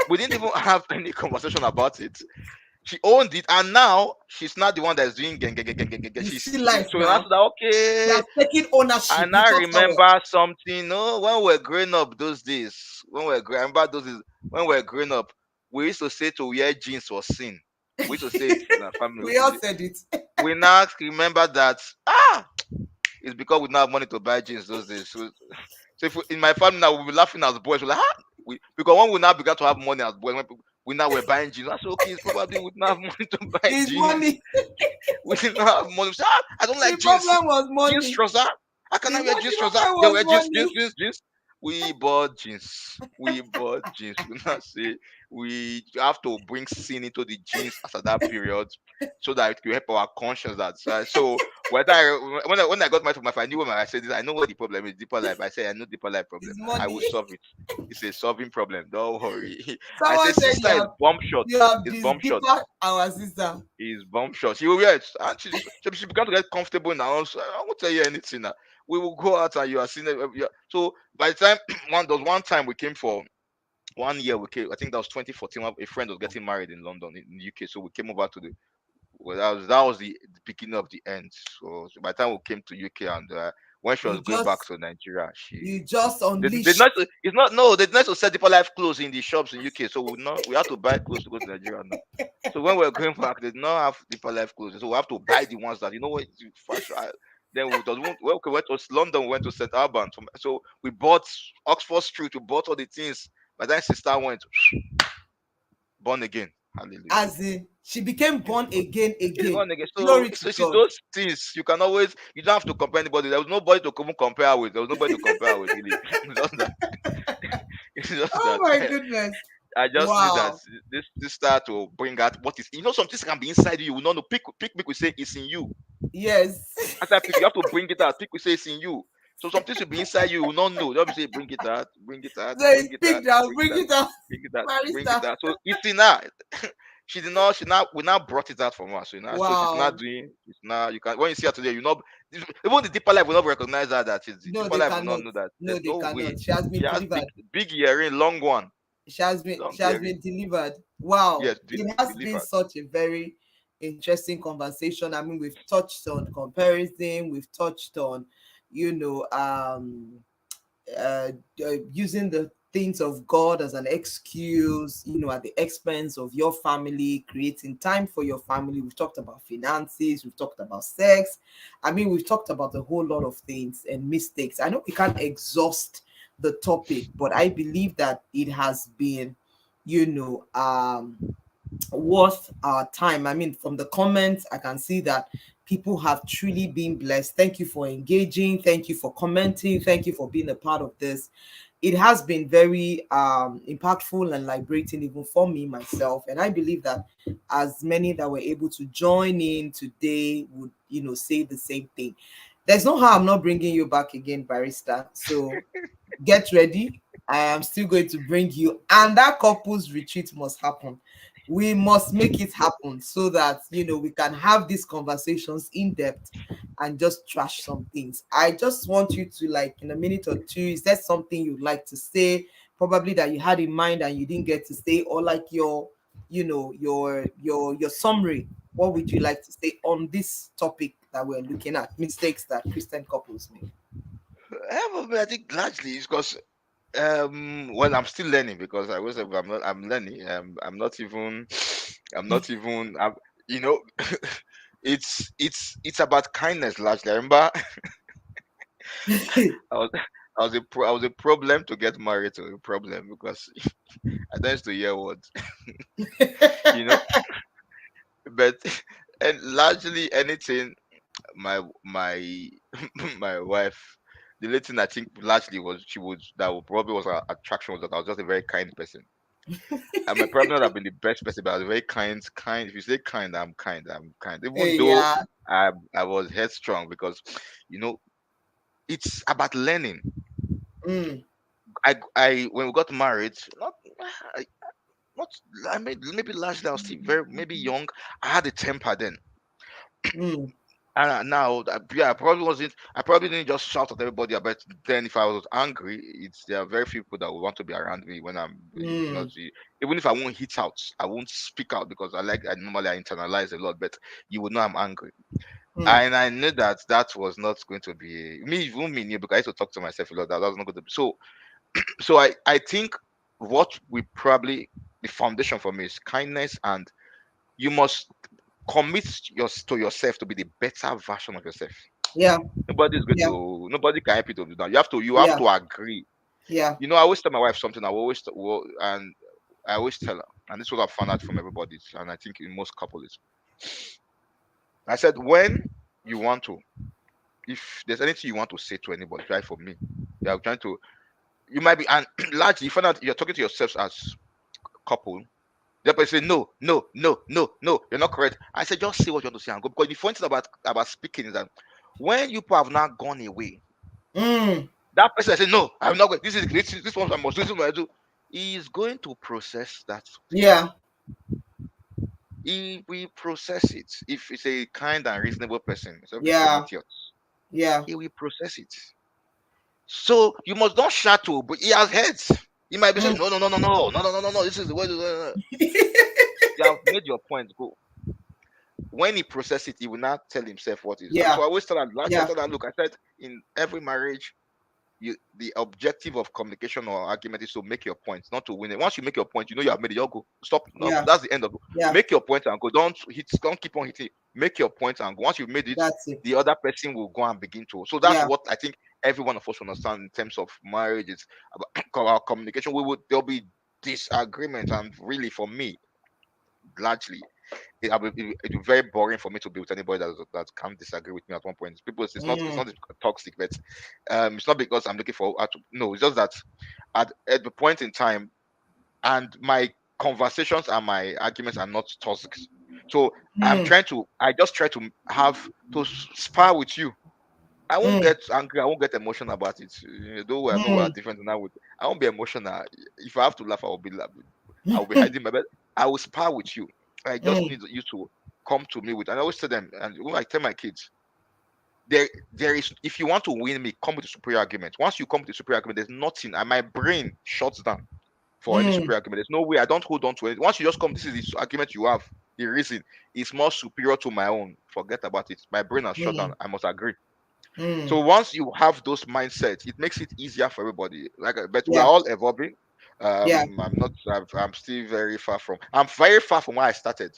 we didn't even have any conversation about it. She owned it, and now she's not the one that's doing gang, gang, gang, gang, gang, gang, gang. You She's see life so now. that's that She okay. has taken I ownership. You now talk somewhere. remember something. No, when we were growing up those days, I remember those days when we were growing up, we used to say to wear jeans was sin. We used to say it in our family. We all said it. We now remember that it's because we don't have money to buy jeans those days. So if in my family now we'll be laughing as boys, we're like, because when we now began to have money as boys, when we now were buying jeans. I said, okay, it's probably we don't have money to buy It's jeans. money. We didn't have money. We say, I don't The like jeans. problem was Jeans money. trouser. How can The I wear jeans trouser? problem They was wear jeans, jeans, money. jeans, jeans. We bought jeans. We bought jeans. We now say we have to bring sin into the jeans as at that period, so that it will help our conscience. So when I got my wife, I knew when I said this. I know what the problem is. Deeper life. I say I know deeper life problem. It's I will money. solve it. It's a solving problem. Don't worry. I say Someone said sister is bomb shot. you have Is this bomb shot deeper our sister. is bomb shot. She will wear it. And she began to get comfortable now. So I won't tell you anything now. We will go out and you are seeing it. So by the time there was one time we came for 1 year, we came, I think that was 2014. A friend was getting married in London, in the UK. So we came over to the well, that was the beginning of the end. So by the time we came to UK and when she was You going back just to Nigeria, you just they unleashed. not it's not no they not to sell deeper life clothes in the shops in UK. So we had to buy clothes to go to Nigeria now. So when we were going back, they did not have deeper life clothes. So we have to buy the ones that what you fashion. Then we went to London, we went to St. Albans. So we bought Oxford Street, we bought all the things. But then sister went born again. Hallelujah. As in, she became Yes, born again it's again. born again. So Glory to so see God. those things you don't have to compare anybody. There was nobody to even compare with. There was nobody to compare with really. It's just that it's just Oh that my goodness. I just knew that Wow. this start to bring out what is some things can be inside you. You will not know. Pick we say it's in you. Yes. As I pick, you have to bring it out. Pick we say it's in you. So some things will be inside you. You will not know. You have to say bring it out, bring it out, So bring it's it out, picked out, bring it bring out, it out. bring it out, bring it Barista. out. So it's in her. She did not. She now we now brought it out from her. So she's not Wow. doing. It's now you can when you see her today, you know even the deeper life will not recognize her that she's the No, deeper they life will not cannot. know that No, there's they no way cannot. She has she been has big delivered. big earring, long one, long She has earring. been delivered. Wow. Yes, It has been delivered. such a very interesting conversation. I mean, we've touched on comparison, we've touched on, you know, uh, using the things of God as an excuse, you know, at the expense of your family, creating time for your family. We've talked about finances, we've talked about sex. I mean, we've talked about a whole lot of things and mistakes. I know we can't exhaust the topic, but I believe that it has been, you know, worth our time. I mean, from the comments, I can see that people have truly been blessed. Thank you for engaging. Thank you for commenting. Thank you for being a part of this. It has been very impactful and liberating, even for me myself. And I believe that as many that were able to join in today would, say the same thing. There's no how I'm not bringing you back again, Barrister. So get ready. I am still going to bring you, and that couples retreat must happen. We must make it happen so that we can have these conversations in depth and just trash some things. I just want you to, like, in a minute or two, is there something you'd like to say, probably that you had in mind and you didn't get to say, or like your summary? What would you like to say on this topic that we're looking at, mistakes that Christian couples make? I think largely it's because well, I'm still learning because I was I'm learning. I'm not even I'm, you know it's about kindness largely. I remember I was I was a problem to get married to a problem because I don't used to hear words, you know. But and largely anything my my wife, the only thing I think largely was she would that would probably was her attraction was that I was just a very kind person. And my partner have been the best person, but I was very kind. If you say kind, I'm kind. I'm kind. Even though Yeah. I was headstrong because, you know, it's about learning. Mm, I when we got married, not I, not I made maybe largely I was still very maybe young. I had a temper then. mm, And now, yeah, I probably wasn't. I probably didn't just shout at everybody. But then, if I was angry, it's there are very few people that will want to be around me when I'm not. mm, Even if I won't hit out, I won't speak out because I normally I internalize a lot. But you would know I'm angry, mm. and I knew that that was not going to be me. Even me, new because I used to talk to myself a lot. That was not going to be so. So I think what we probably the foundation for me is kindness, and you must commit to yourself to be the better version of yourself. Yeah, yeah, Nobody can help you to do that. You have yeah, to agree. yeah. I always tell my wife something. And I always tell her, and this is what I found out from everybody, and I think in most couples, I said when you want to, if there's anything you want to say to anybody, try for me. You are trying to, you might be, and largely you find out you're talking to yourselves as couple. The person say no, no, no, no, no. You're not correct. I said just say what you want to say and go. Because the funny thing about speaking is that when you people have not gone away, Mm, that person say no, I'm not going. This one I must do. This one I do. He is going to process that thing. yeah, He will process it. If it's a kind and reasonable person, so if it's an yeah, idiot, yeah. he will process it. So you must not shout to, but he has heads. He might be saying Mm. no, no, no, no, no, no, no, no, no, no. This is the way. You have made your point. Go. When he process it, he will not tell himself what is. So Yeah, I always tell that. Last I yeah, told that look, I said in every marriage, the objective of communication or argument is to make your point, not to win it. Once you make your point, you have made it. You go stop. No, yeah, that's the end of it. yeah. Make your point and go. Don't hit. Don't keep on hitting. Make your point and go. Once you've made it, That's it. the other person will go and begin to. So that's Yeah. what I think every one of us understand in terms of marriage. It's about our communication. There'll be disagreement, and really for me, largely it'll be very boring for me to be with anybody that can't disagree with me at one point. People, it's Mm, not toxic, but it's not because I'm looking for no, it's just that at the point in time, and my conversations and my arguments are not toxic. So mm, I just try to have to spar with you. I won't mm, get angry. I won't get emotional about it. Though I know we are mm, different, and I won't be emotional. If I have to laugh, I will be hiding my bed. I will spar with you. I just mm. need you to come to me with. And I always tell them, and when I tell my kids, there is if you want to win me, come with a superior argument. Once you come with a superior argument, there's nothing, and my brain shuts down for any Mm. superior argument. There's no way I don't hold on to it. Once you just come, this is the argument you have. The reason is more superior to my own. Forget about it. My brain has shut down. Mm. I must agree. Mm. So once you have those mindsets, it makes it easier for everybody. But we are Yeah, all evolving. yeah. I'm not. I'm still very far from. I'm very far from where I started,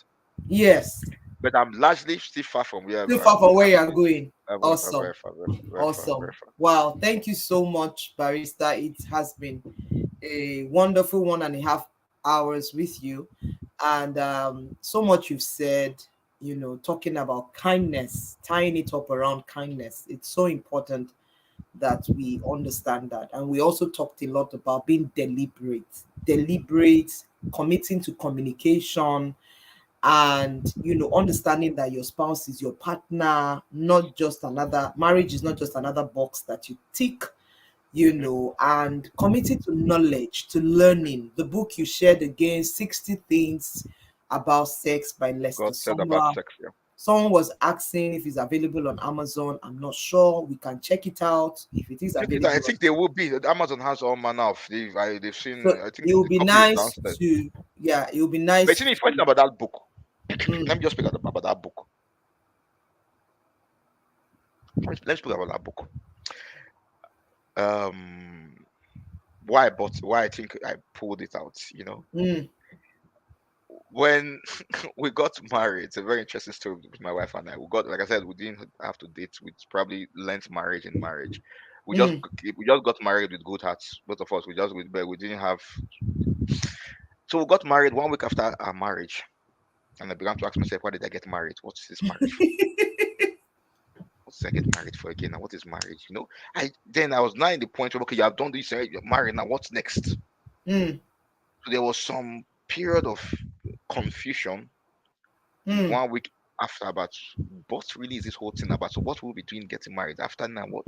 Yes. but I'm largely still far from where Too far from I where you have are been. going. Very far, Awesome. very far, very far, very Awesome. far. Wow. Thank you so much, Barista. It has been a wonderful 1.5 hours with you. And so much you've said, talking about kindness, tying it up around kindness. It's so important that we understand that. And we also talked a lot about being deliberate, committing to communication, and understanding that your spouse is your partner, not just another marriage is not just another box that you tick, Mhm. and committing to knowledge, to learning. The book you shared again, 60 Things About Sex by Lester God said about Sumrall. sex. Yeah. Someone was asking if it's available on Amazon. I'm not sure. We can check it out if it is Check it out. I available on think they will be. Amazon has all manner of. They've so seen. I think it would the be copy is nice downstairs. to yeah, it would be But nice you know, for funny thing about that book. mm, Let me just speak about that book. Let's speak about that book. Um, why I bought, why I think I pulled it out. mm, When we got married, it's a very interesting story with my wife and I. We got, like I said, we didn't have to date. We probably learnt marriage in marriage. mm. We just got married with good hearts, both of us. But we didn't have. So we got married 1 week after our marriage, and I began to ask myself, why did I get married? What is this marriage for? What did I get married for again? And what is marriage? I was now in the point where, okay, you have done this, you're married now. What's next? So Mm, there was some period of confusion mm. 1 week after about what really is this whole thing about. So what will we be doing getting married after now? What?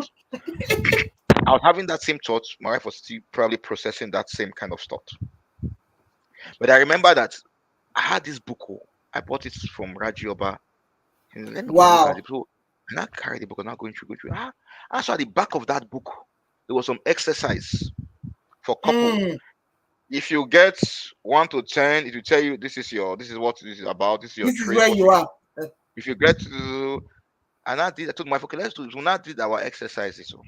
I was having that same thought. My wife was still probably processing that same kind of thought. But I remember that I had this book. I bought it from Rajioba. And let me go and look at Wow. it. So and I carried the book and now going through. I saw at the back of that book there was some exercise for couple. Mm. If you get 1 to 10, it will tell you this is what this is about. This is your This is trait. where What you you are. if you get to and I told my wife, okay, let's do. So now did our exercises. So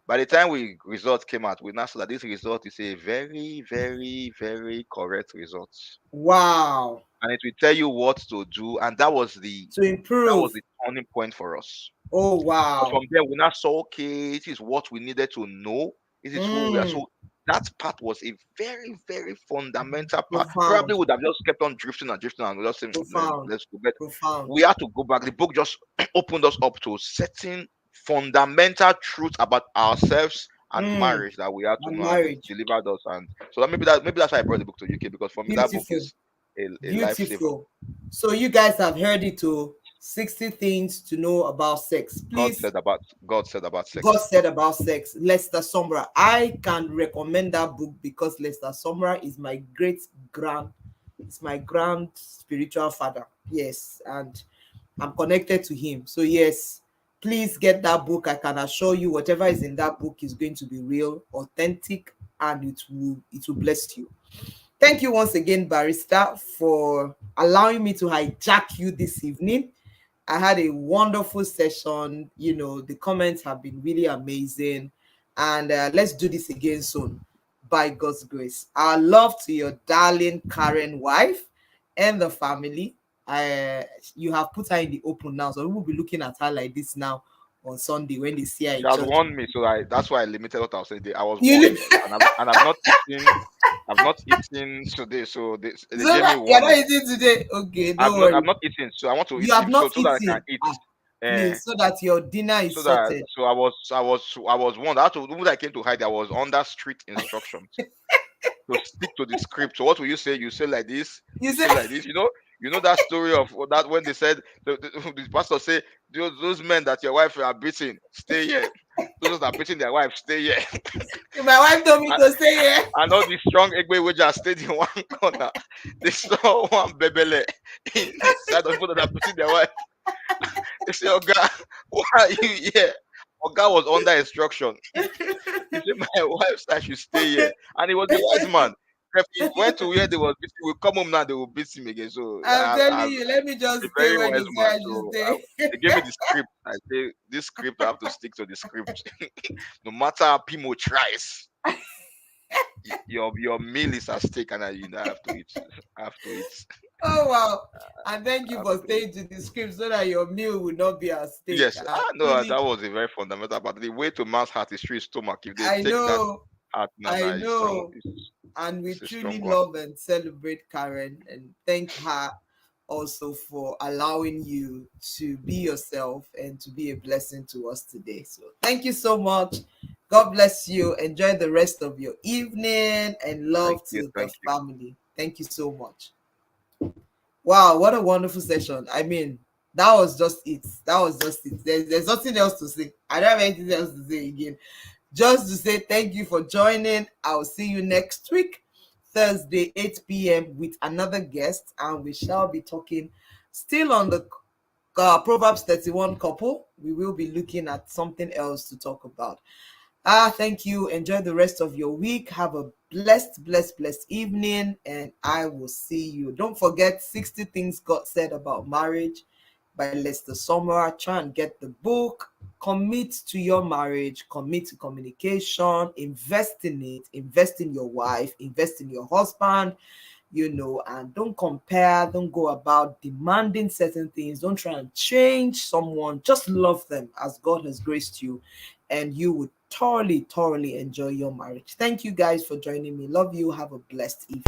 by the time we result came out, we now saw that this result is a very, very, very correct result, Wow. and it will tell you what to do. And To that was improve. the turning point for us. Oh Because wow. from there, we now saw, okay, this is what we needed to know. This is who we are. Mm. So that part was a very, very fundamental part. Probably Profound. would have just kept on drifting and drifting and we just saying, Profound. let's go. But Profound. we had to go back. The book just opened us up to certain fundamental truths about ourselves and Mm. marriage that we had to And know, and it marriage. delivered us. And so maybe that's why I brought the book to UK, because for me that book Beautiful. is a lifesaver. Beautiful. So you guys have heard it to 60 things to know about sex. Please, God said about God sex. said about sex. Lester Sombra. I can recommend that book because Lester Sombra is my it's my grand spiritual father. Yes, and I'm connected to him. So yes, please get that book. I can assure you whatever is in that book is going to be real, authentic, and it will bless you. Thank you once again, Barrister, for allowing me to hijack you this evening. I had a wonderful session. The comments have been really amazing. And let's do this again soon, by God's grace. Our love to your darling Karen wife and the family. Uh, you have put her in the open now, so we will be looking at her like this now on Sunday when they see her She in has church. warned me, so that's why I limited what I was saying. I was You warned, and I've not eaten. I've not eaten today, so they so gave me that you're not warning. eating today. Okay, don't worry. I've not eaten, so I want to You eat have so not that I can eaten. eat. Uh, Please, so that your dinner is so that sorted. I was warned. When I came to hide, I was under strict instructions to stick to the script. So what will you say? You say like this. You You say say like this. You know that story of that when they said the pastor say those men that your wife are beating, stay here. Those that are beating their wife, stay here. my wife told me to stay here. And all these strong Egbe which are stayed in one corner. They saw one bebele inside of people that are beating their wife. They say, Oga, why are you here? Oga was under instruction. He said, my wife said I should stay here. And he was a wise man. If he went to where they was beating, he will come home now, they will beat him again. So I'm telling I've you, let me a just stay very where wise they say man. I should So stay. they gave me the script. I say, this script, I have to stick to the script. No matter how Pimo tries, your meal is at stake, and I have to eat. I have to eat. Oh wow. And thank I you have for to eat. staying to the script so that your meal will not be at stake. Yes, I know Truly, that was a very fundamental. But the way to man's heart is through his stomach. If they I take that know. I It's so know. And we it's a strong truly one. love and celebrate Karen and thank her also for allowing you to be yourself and to be a blessing to us today. So thank you so much. God bless you. Enjoy the rest of your evening and love to the Thank you. family. Thank you so much. Wow, what a wonderful session. I mean, that was just it. That was just it. There's nothing else to say. I don't have anything else to say again. Just to say thank you for joining. I'll see you next week, Thursday, 8 p.m., with another guest, and we shall be talking still on the Proverbs 31 couple. We will be looking at something else to talk about. Thank you. Enjoy the rest of your week. Have a blessed evening, and I will see you. Don't forget 60 Things God Said About Marriage by Lester Summer. Try and get the book. Commit to your marriage, commit to communication, invest in it, invest in your wife, invest in your husband, and don't compare, don't go about demanding certain things, don't try and change someone, just love them as God has graced you, and you would thoroughly enjoy your marriage. Thank you guys for joining me. Love you. Have a blessed evening.